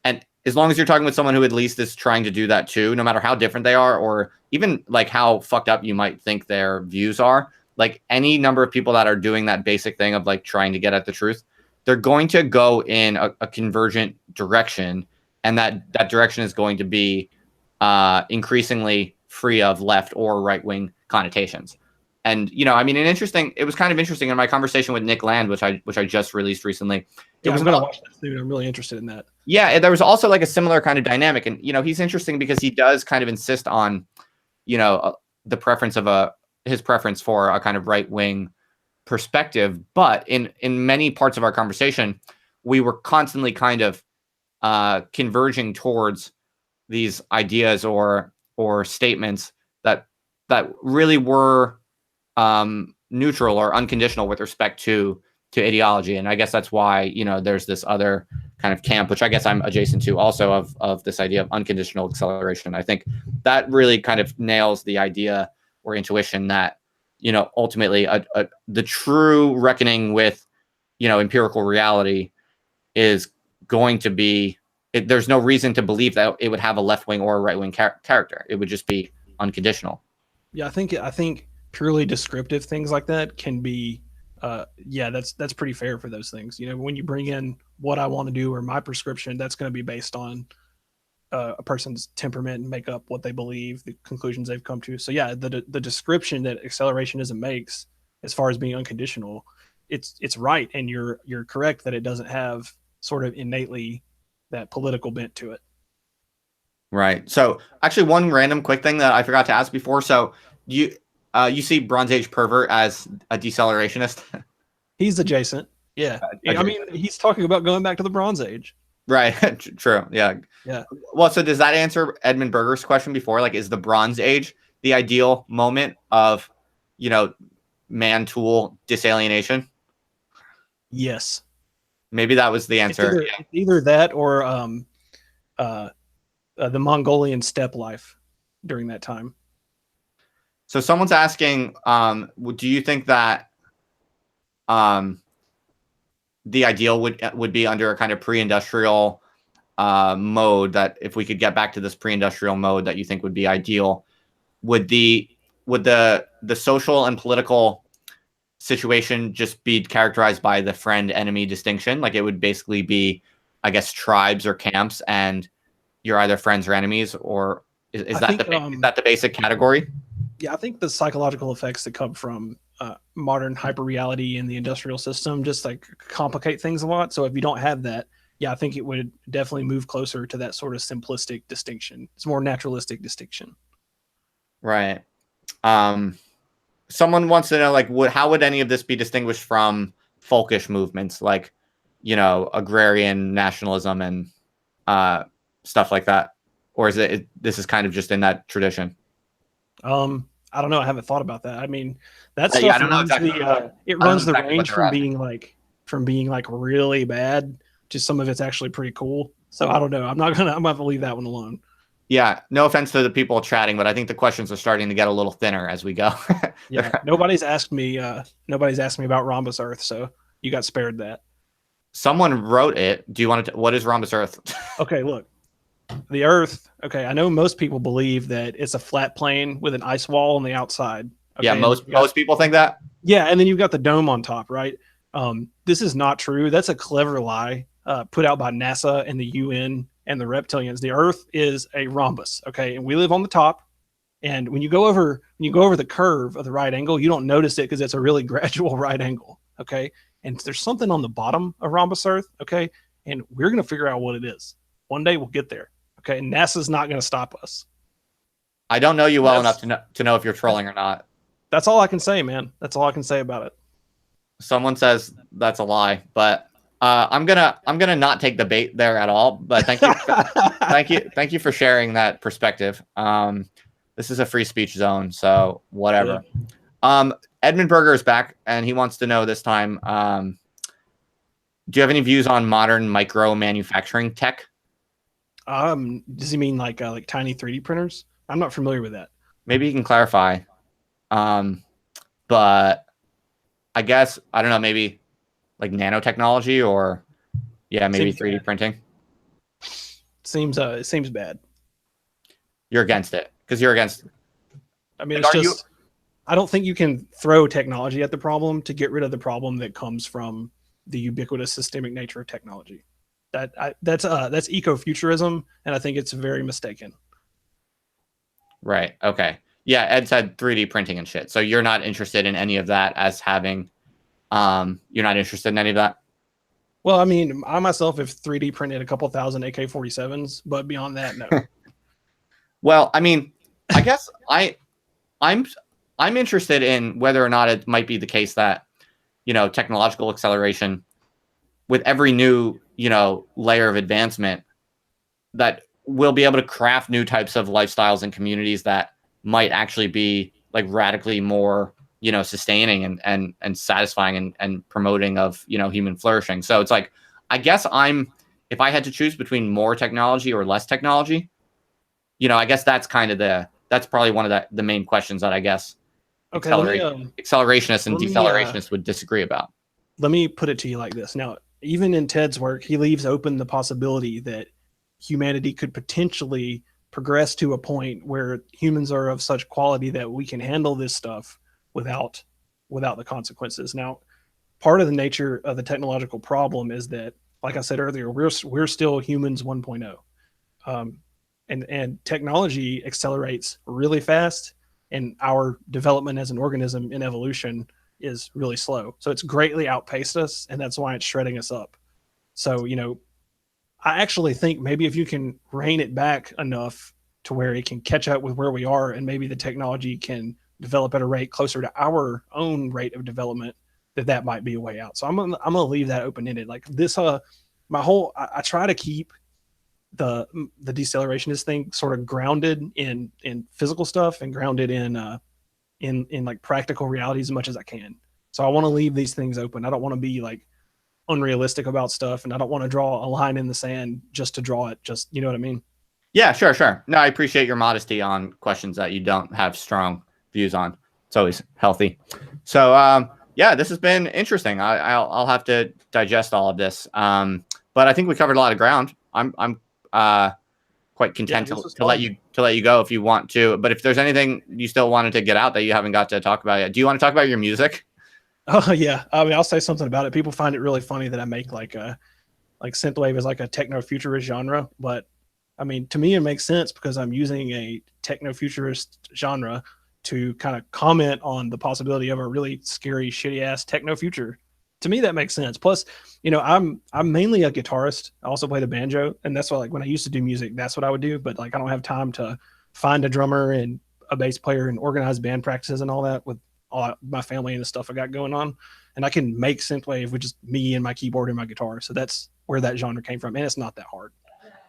and as long as you're talking with someone who at least is trying to do that too, no matter how different they are, or even like how fucked up you might think their views are, like any number of people that are doing that basic thing of like trying to get at the truth, they're going to go in a convergent direction, and that direction is going to be increasingly free of left or right wing connotations. And it was kind of interesting in my conversation with Nick Land, which I just released recently. I'm gonna watch that soon. I'm really interested in that. Yeah, there was also like a similar kind of dynamic, and he's interesting because he does kind of insist on, the preference of his preference for a kind of right wing perspective, but in many parts of our conversation, we were constantly kind of converging towards these ideas or statements that really were neutral or unconditional with respect to ideology. And I guess that's why there's this other kind of camp, which I guess I'm adjacent to also, of this idea of unconditional acceleration. I think that really kind of nails the idea or intuition that ultimately the true reckoning with empirical reality is going to be, there's no reason to believe that it would have a left wing or a right wing character. It would just be unconditional. Yeah, I think purely descriptive things like that can be that's pretty fair for those things. When you bring in what I want to do or my prescription, that's going to be based on a person's temperament and make up what they believe, the conclusions they've come to. So yeah, the description that accelerationism makes as far as being unconditional, it's right, and you're correct that it doesn't have sort of innately that political bent to it. Right. So actually, one random quick thing that I forgot to ask before. So you you see Bronze Age pervert as a decelerationist? He's adjacent. Yeah. I mean, he's talking about going back to the Bronze Age. Right. True. Yeah. Yeah. Well, so does that answer Edmund Berger's question before? Like, is the Bronze Age the ideal moment of, you know, man tool disalienation? Yes. Maybe that was the answer. It's either that or the Mongolian steppe life during that time. So someone's asking, do you think that the ideal would be under a kind of pre-industrial mode, that if we could get back to this pre-industrial mode that you think would be ideal, would the social and political situation just be characterized by the friend enemy distinction? Like, it would basically be, I guess, tribes or camps, and you're either friends or enemies, or is that the basic category? Yeah, I think the psychological effects that come from modern hyperreality in the industrial system just like complicate things a lot. So if you don't have that, yeah, I think it would definitely move closer to that sort of simplistic distinction. It's more naturalistic distinction. Right. Someone wants to know, like, how would any of this be distinguished from folkish movements, like, you know, agrarian nationalism and stuff like that? Or is this is kind of just in that tradition? I don't know. I haven't thought about that. I mean, that stuff I don't know exactly. It runs the range from being like really bad to some of it's actually pretty cool. So I don't know. I'm gonna leave that one alone. Yeah, no offense to the people chatting, but I think the questions are starting to get a little thinner as we go. Yeah, nobody's asked me about rhombus Earth, so you got spared that. Someone wrote it. Do you want to? What is rhombus Earth? Okay, look, the Earth. Okay, I know most people believe that it's a flat plane with an ice wall on the outside. Okay? Yeah, most people think that. Yeah, and then you've got the dome on top, right? This is not true. That's a clever lie put out by NASA and the UN and the reptilians. The Earth is a rhombus, okay, and we live on the top. And when you go over the curve of the right angle, you don't notice it because it's a really gradual right angle, okay. And there's something on the bottom of rhombus Earth, okay, and we're gonna figure out what it is. One day we'll get there, okay. And NASA's not gonna stop us. I don't know you well enough to know if you're trolling or not. That's all I can say, man. That's all I can say about it. Someone says that's a lie, but I'm gonna not take the bait there at all. But thank you, thank you for sharing that perspective. This is a free speech zone, so whatever. Yeah. Edmund Berger is back, and he wants to know this time. Do you have any views on modern micro manufacturing tech? Does he mean like tiny 3D printers? I'm not familiar with that. Maybe you can clarify. But I guess I don't know. Maybe like nanotechnology, or maybe 3D printing. It seems bad. You're against it because you're against. I mean, it's just. I don't think you can throw technology at the problem to get rid of the problem that comes from the ubiquitous systemic nature of technology. That's ecofuturism, and I think it's very mistaken. Right. Okay. Yeah. Ed said 3D printing and shit. So you're not interested in any of that as having. You're not interested in any of that. Well, I mean, I myself have 3D printed a couple thousand AK-47s, but beyond that, no. Well, I mean, I guess I'm interested in whether or not it might be the case that, technological acceleration with every new, layer of advancement, that we'll be able to craft new types of lifestyles and communities that might actually be like radically more, sustaining and satisfying and promoting of, human flourishing. So it's like, I guess if I had to choose between more technology or less technology, I guess that's kind of that's probably one of the main questions that I guess accelerationists and decelerationist would disagree about. Let me put it to you like this. Now, even in Ted's work, he leaves open the possibility that humanity could potentially progress to a point where humans are of such quality that we can handle this stuff without the consequences. Now, part of the nature of the technological problem is that, like I said earlier, we're still humans 1.0. and technology accelerates really fast, and our development as an organism in evolution is really slow. So it's greatly outpaced us, and that's why it's shredding us up. So, I actually think maybe if you can rein it back enough to where it can catch up with where we are, and maybe the technology can develop at a rate closer to our own rate of development, that might be a way out. So I'm gonna leave that open ended. Like this, I try to keep the decelerationist thing sort of grounded in physical stuff and grounded in like practical realities as much as I can. So I want to leave these things open. I don't want to be like unrealistic about stuff, and I don't want to draw a line in the sand just to draw it. Just, you know what I mean? Yeah, sure. No, I appreciate your modesty on questions that you don't have strong views on. It's always healthy. So, yeah, this has been interesting. I'll have to digest all of this. But I think we covered a lot of ground. I'm quite content to let you go if you want to. But if there's anything you still wanted to get out that you haven't got to talk about yet, do you want to talk about your music? Oh yeah, I mean, I'll say something about it. People find it really funny that I make like synthwave is like a techno futurist genre, but I mean, to me, it makes sense because I'm using a techno futurist genre to kind of comment on the possibility of a really scary, shitty ass techno future. To me, that makes sense. Plus, I'm mainly a guitarist. I also play the banjo, and that's why, like, when I used to do music, that's what I would do. But like, I don't have time to find a drummer and a bass player and organize band practices and all that with all my family and the stuff I got going on. And I can make synthwave with just me and my keyboard and my guitar. So that's where that genre came from, and it's not that hard.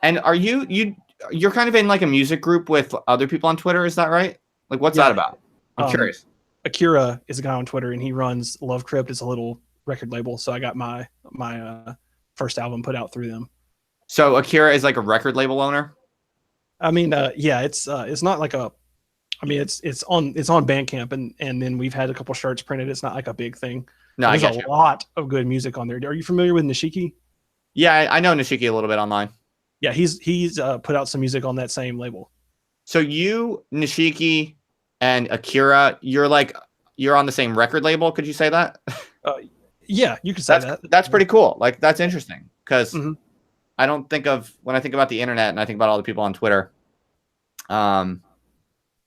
And are you're kind of in like a music group with other people on Twitter? Is that right? Like, what's that about? I'm curious. Akira is a guy on Twitter, and he runs Love Crypt. It's a little record label. So I got my first album put out through them. So Akira is like a record label owner? I mean, yeah, it's not like a, I mean, it's on Bandcamp, and then we've had a couple shirts printed. It's not like a big thing. No, there's a lot of good music on there. Are you familiar with Nishiki? Yeah, I know Nishiki a little bit online. Yeah, he's put out some music on that same label. So you, Nishiki, and Akira, you're on the same record label. Could you say that? Yeah, you could say that. That's pretty cool. Like, that's interesting because I don't think of, when I think about the internet and I think about all the people on Twitter, I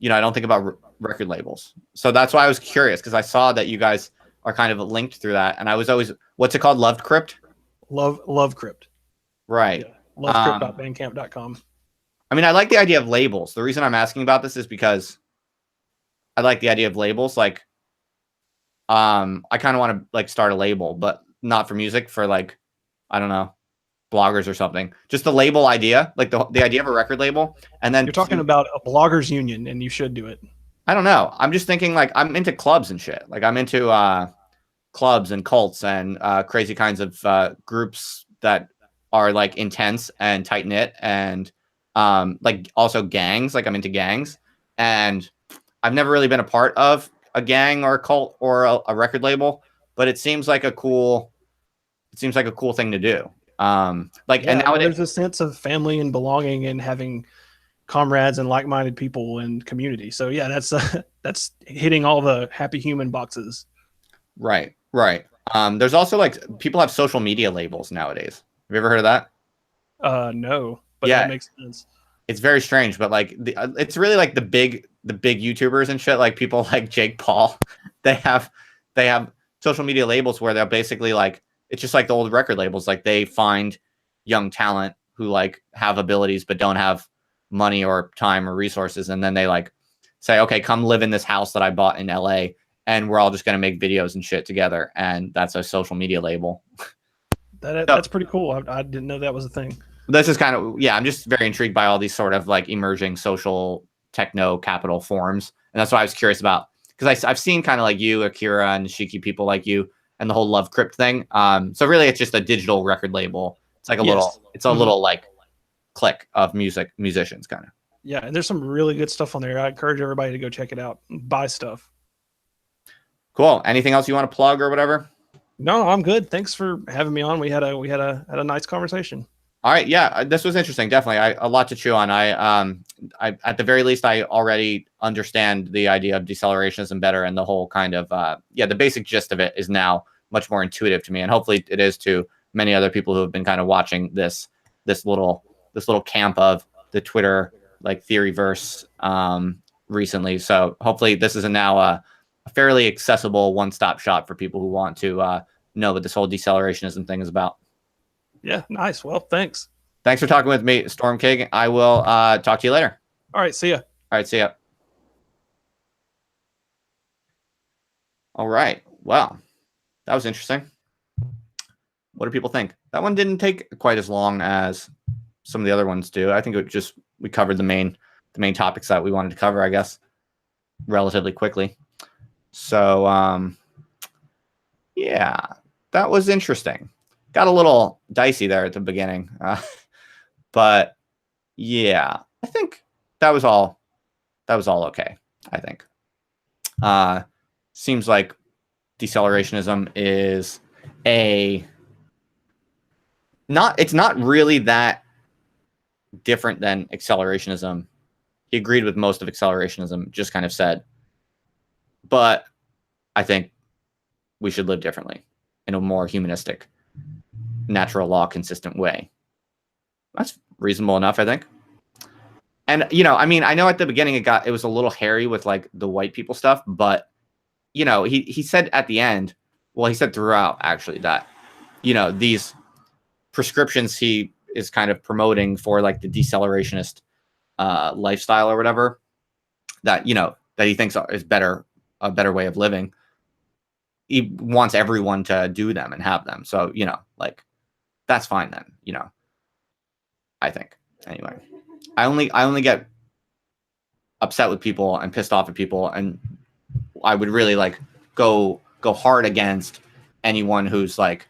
don't think about record labels. So that's why I was curious, because I saw that you guys are kind of linked through that, and I was always, what's it called? Loved Crypt? Love Crypt. Right. Yeah. Lovecrypt.bandcamp.com. I mean, I like the idea of labels. The reason I'm asking about this is because I like the idea of labels. Like, I kind of want to like start a label, but not for music, for like, I don't know, bloggers or something. Just the label idea, like the idea of a record label. And then you're talking about a bloggers union, and you should do it. I don't know. I'm just thinking, like, I'm into clubs and shit. Like, I'm into clubs and cults and crazy kinds of groups that are like intense and tight knit, and like also gangs. Like, I'm into gangs, and I've never really been a part of a gang or a cult or a record label, but it seems like a cool thing to do. And nowadays there's a sense of family and belonging and having comrades and like-minded people and community. So yeah, that's hitting all the happy human boxes. Right. There's also like people have social media labels nowadays. Have you ever heard of that? No, but yeah, that makes sense. It's very strange, but like it's really like the big YouTubers and shit, like people like Jake Paul, they have social media labels where they're basically like, it's just like the old record labels. Like, they find young talent who like have abilities but don't have money or time or resources, and then they like say, okay, come live in this house that I bought in LA, and we're all just going to make videos and shit together, and that's a social media label. That's pretty cool. I didn't know that was a thing. This is kind of, yeah, I'm just very intrigued by all these sort of like emerging social techno capital forms, and that's why I was curious about, because I've seen kind of like you, Akira, and Shiki, people like you, and the whole Love Crypt thing. So really, it's just a digital record label. It's like a little like clique of musicians, kind of. Yeah, and there's some really good stuff on there. I encourage everybody to go check it out and buy stuff. Cool. Anything else you want to plug or whatever? No, I'm good. Thanks for having me on. We had a nice conversation. All right. Yeah, this was interesting. Definitely. A lot to chew on. I at the very least, I already understand the idea of decelerationism better, and the whole kind of, the basic gist of it is now much more intuitive to me. And hopefully it is to many other people who have been kind of watching this little camp of the Twitter like theory verse recently. So hopefully this is now a fairly accessible one-stop shop for people who want to know what this whole decelerationism thing is about. Yeah, nice. Well, thanks. Thanks for talking with me, Storm King. I will talk to you later. All right, see ya. All right, see ya. All right. Well, that was interesting. What do people think? That one didn't take quite as long as some of the other ones do. I think we covered the main topics that we wanted to cover, I guess, relatively quickly. So yeah, that was interesting. Got a little dicey there at the beginning, but yeah, I think that was all okay. I think seems like decelerationism is it's not really that different than accelerationism. He agreed with most of accelerationism, just kind of said, but I think we should live differently in a more humanistic, natural law consistent way. That's reasonable enough, I think. And, I mean, I know at the beginning it was a little hairy with like the white people stuff, but, he said at the end, well, he said throughout actually that, these prescriptions he is kind of promoting for like the decelerationist lifestyle or whatever that, that he thinks is a better way of living. He wants everyone to do them and have them. So, like that's fine then, I think. Anyway, I only get upset with people and pissed off at people, and I would really like go hard against anyone who's like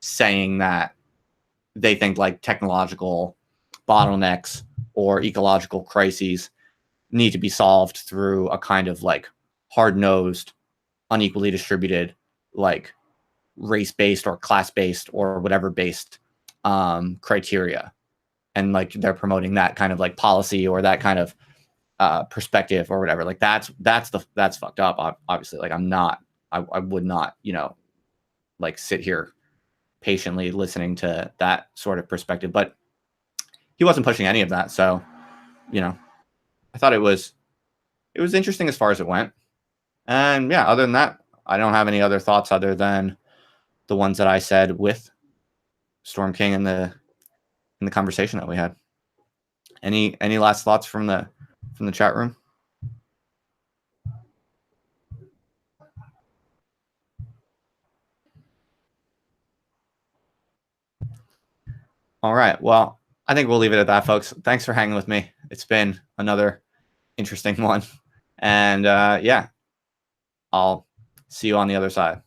saying that they think like technological bottlenecks or ecological crises need to be solved through a kind of like hard-nosed, unequally distributed, like race-based or class-based or whatever based criteria. And like they're promoting that kind of like policy or that kind of perspective or whatever. Like that's fucked up. Obviously, like I would not, like sit here patiently listening to that sort of perspective. But he wasn't pushing any of that. So, I thought it was interesting as far as it went. And yeah, other than that, I don't have any other thoughts other than the ones that I said with Storm King in the conversation that we had. Any last thoughts from the chat room? All right. Well, I think we'll leave it at that, folks. Thanks for hanging with me. It's been another interesting one. And yeah, I'll see you on the other side.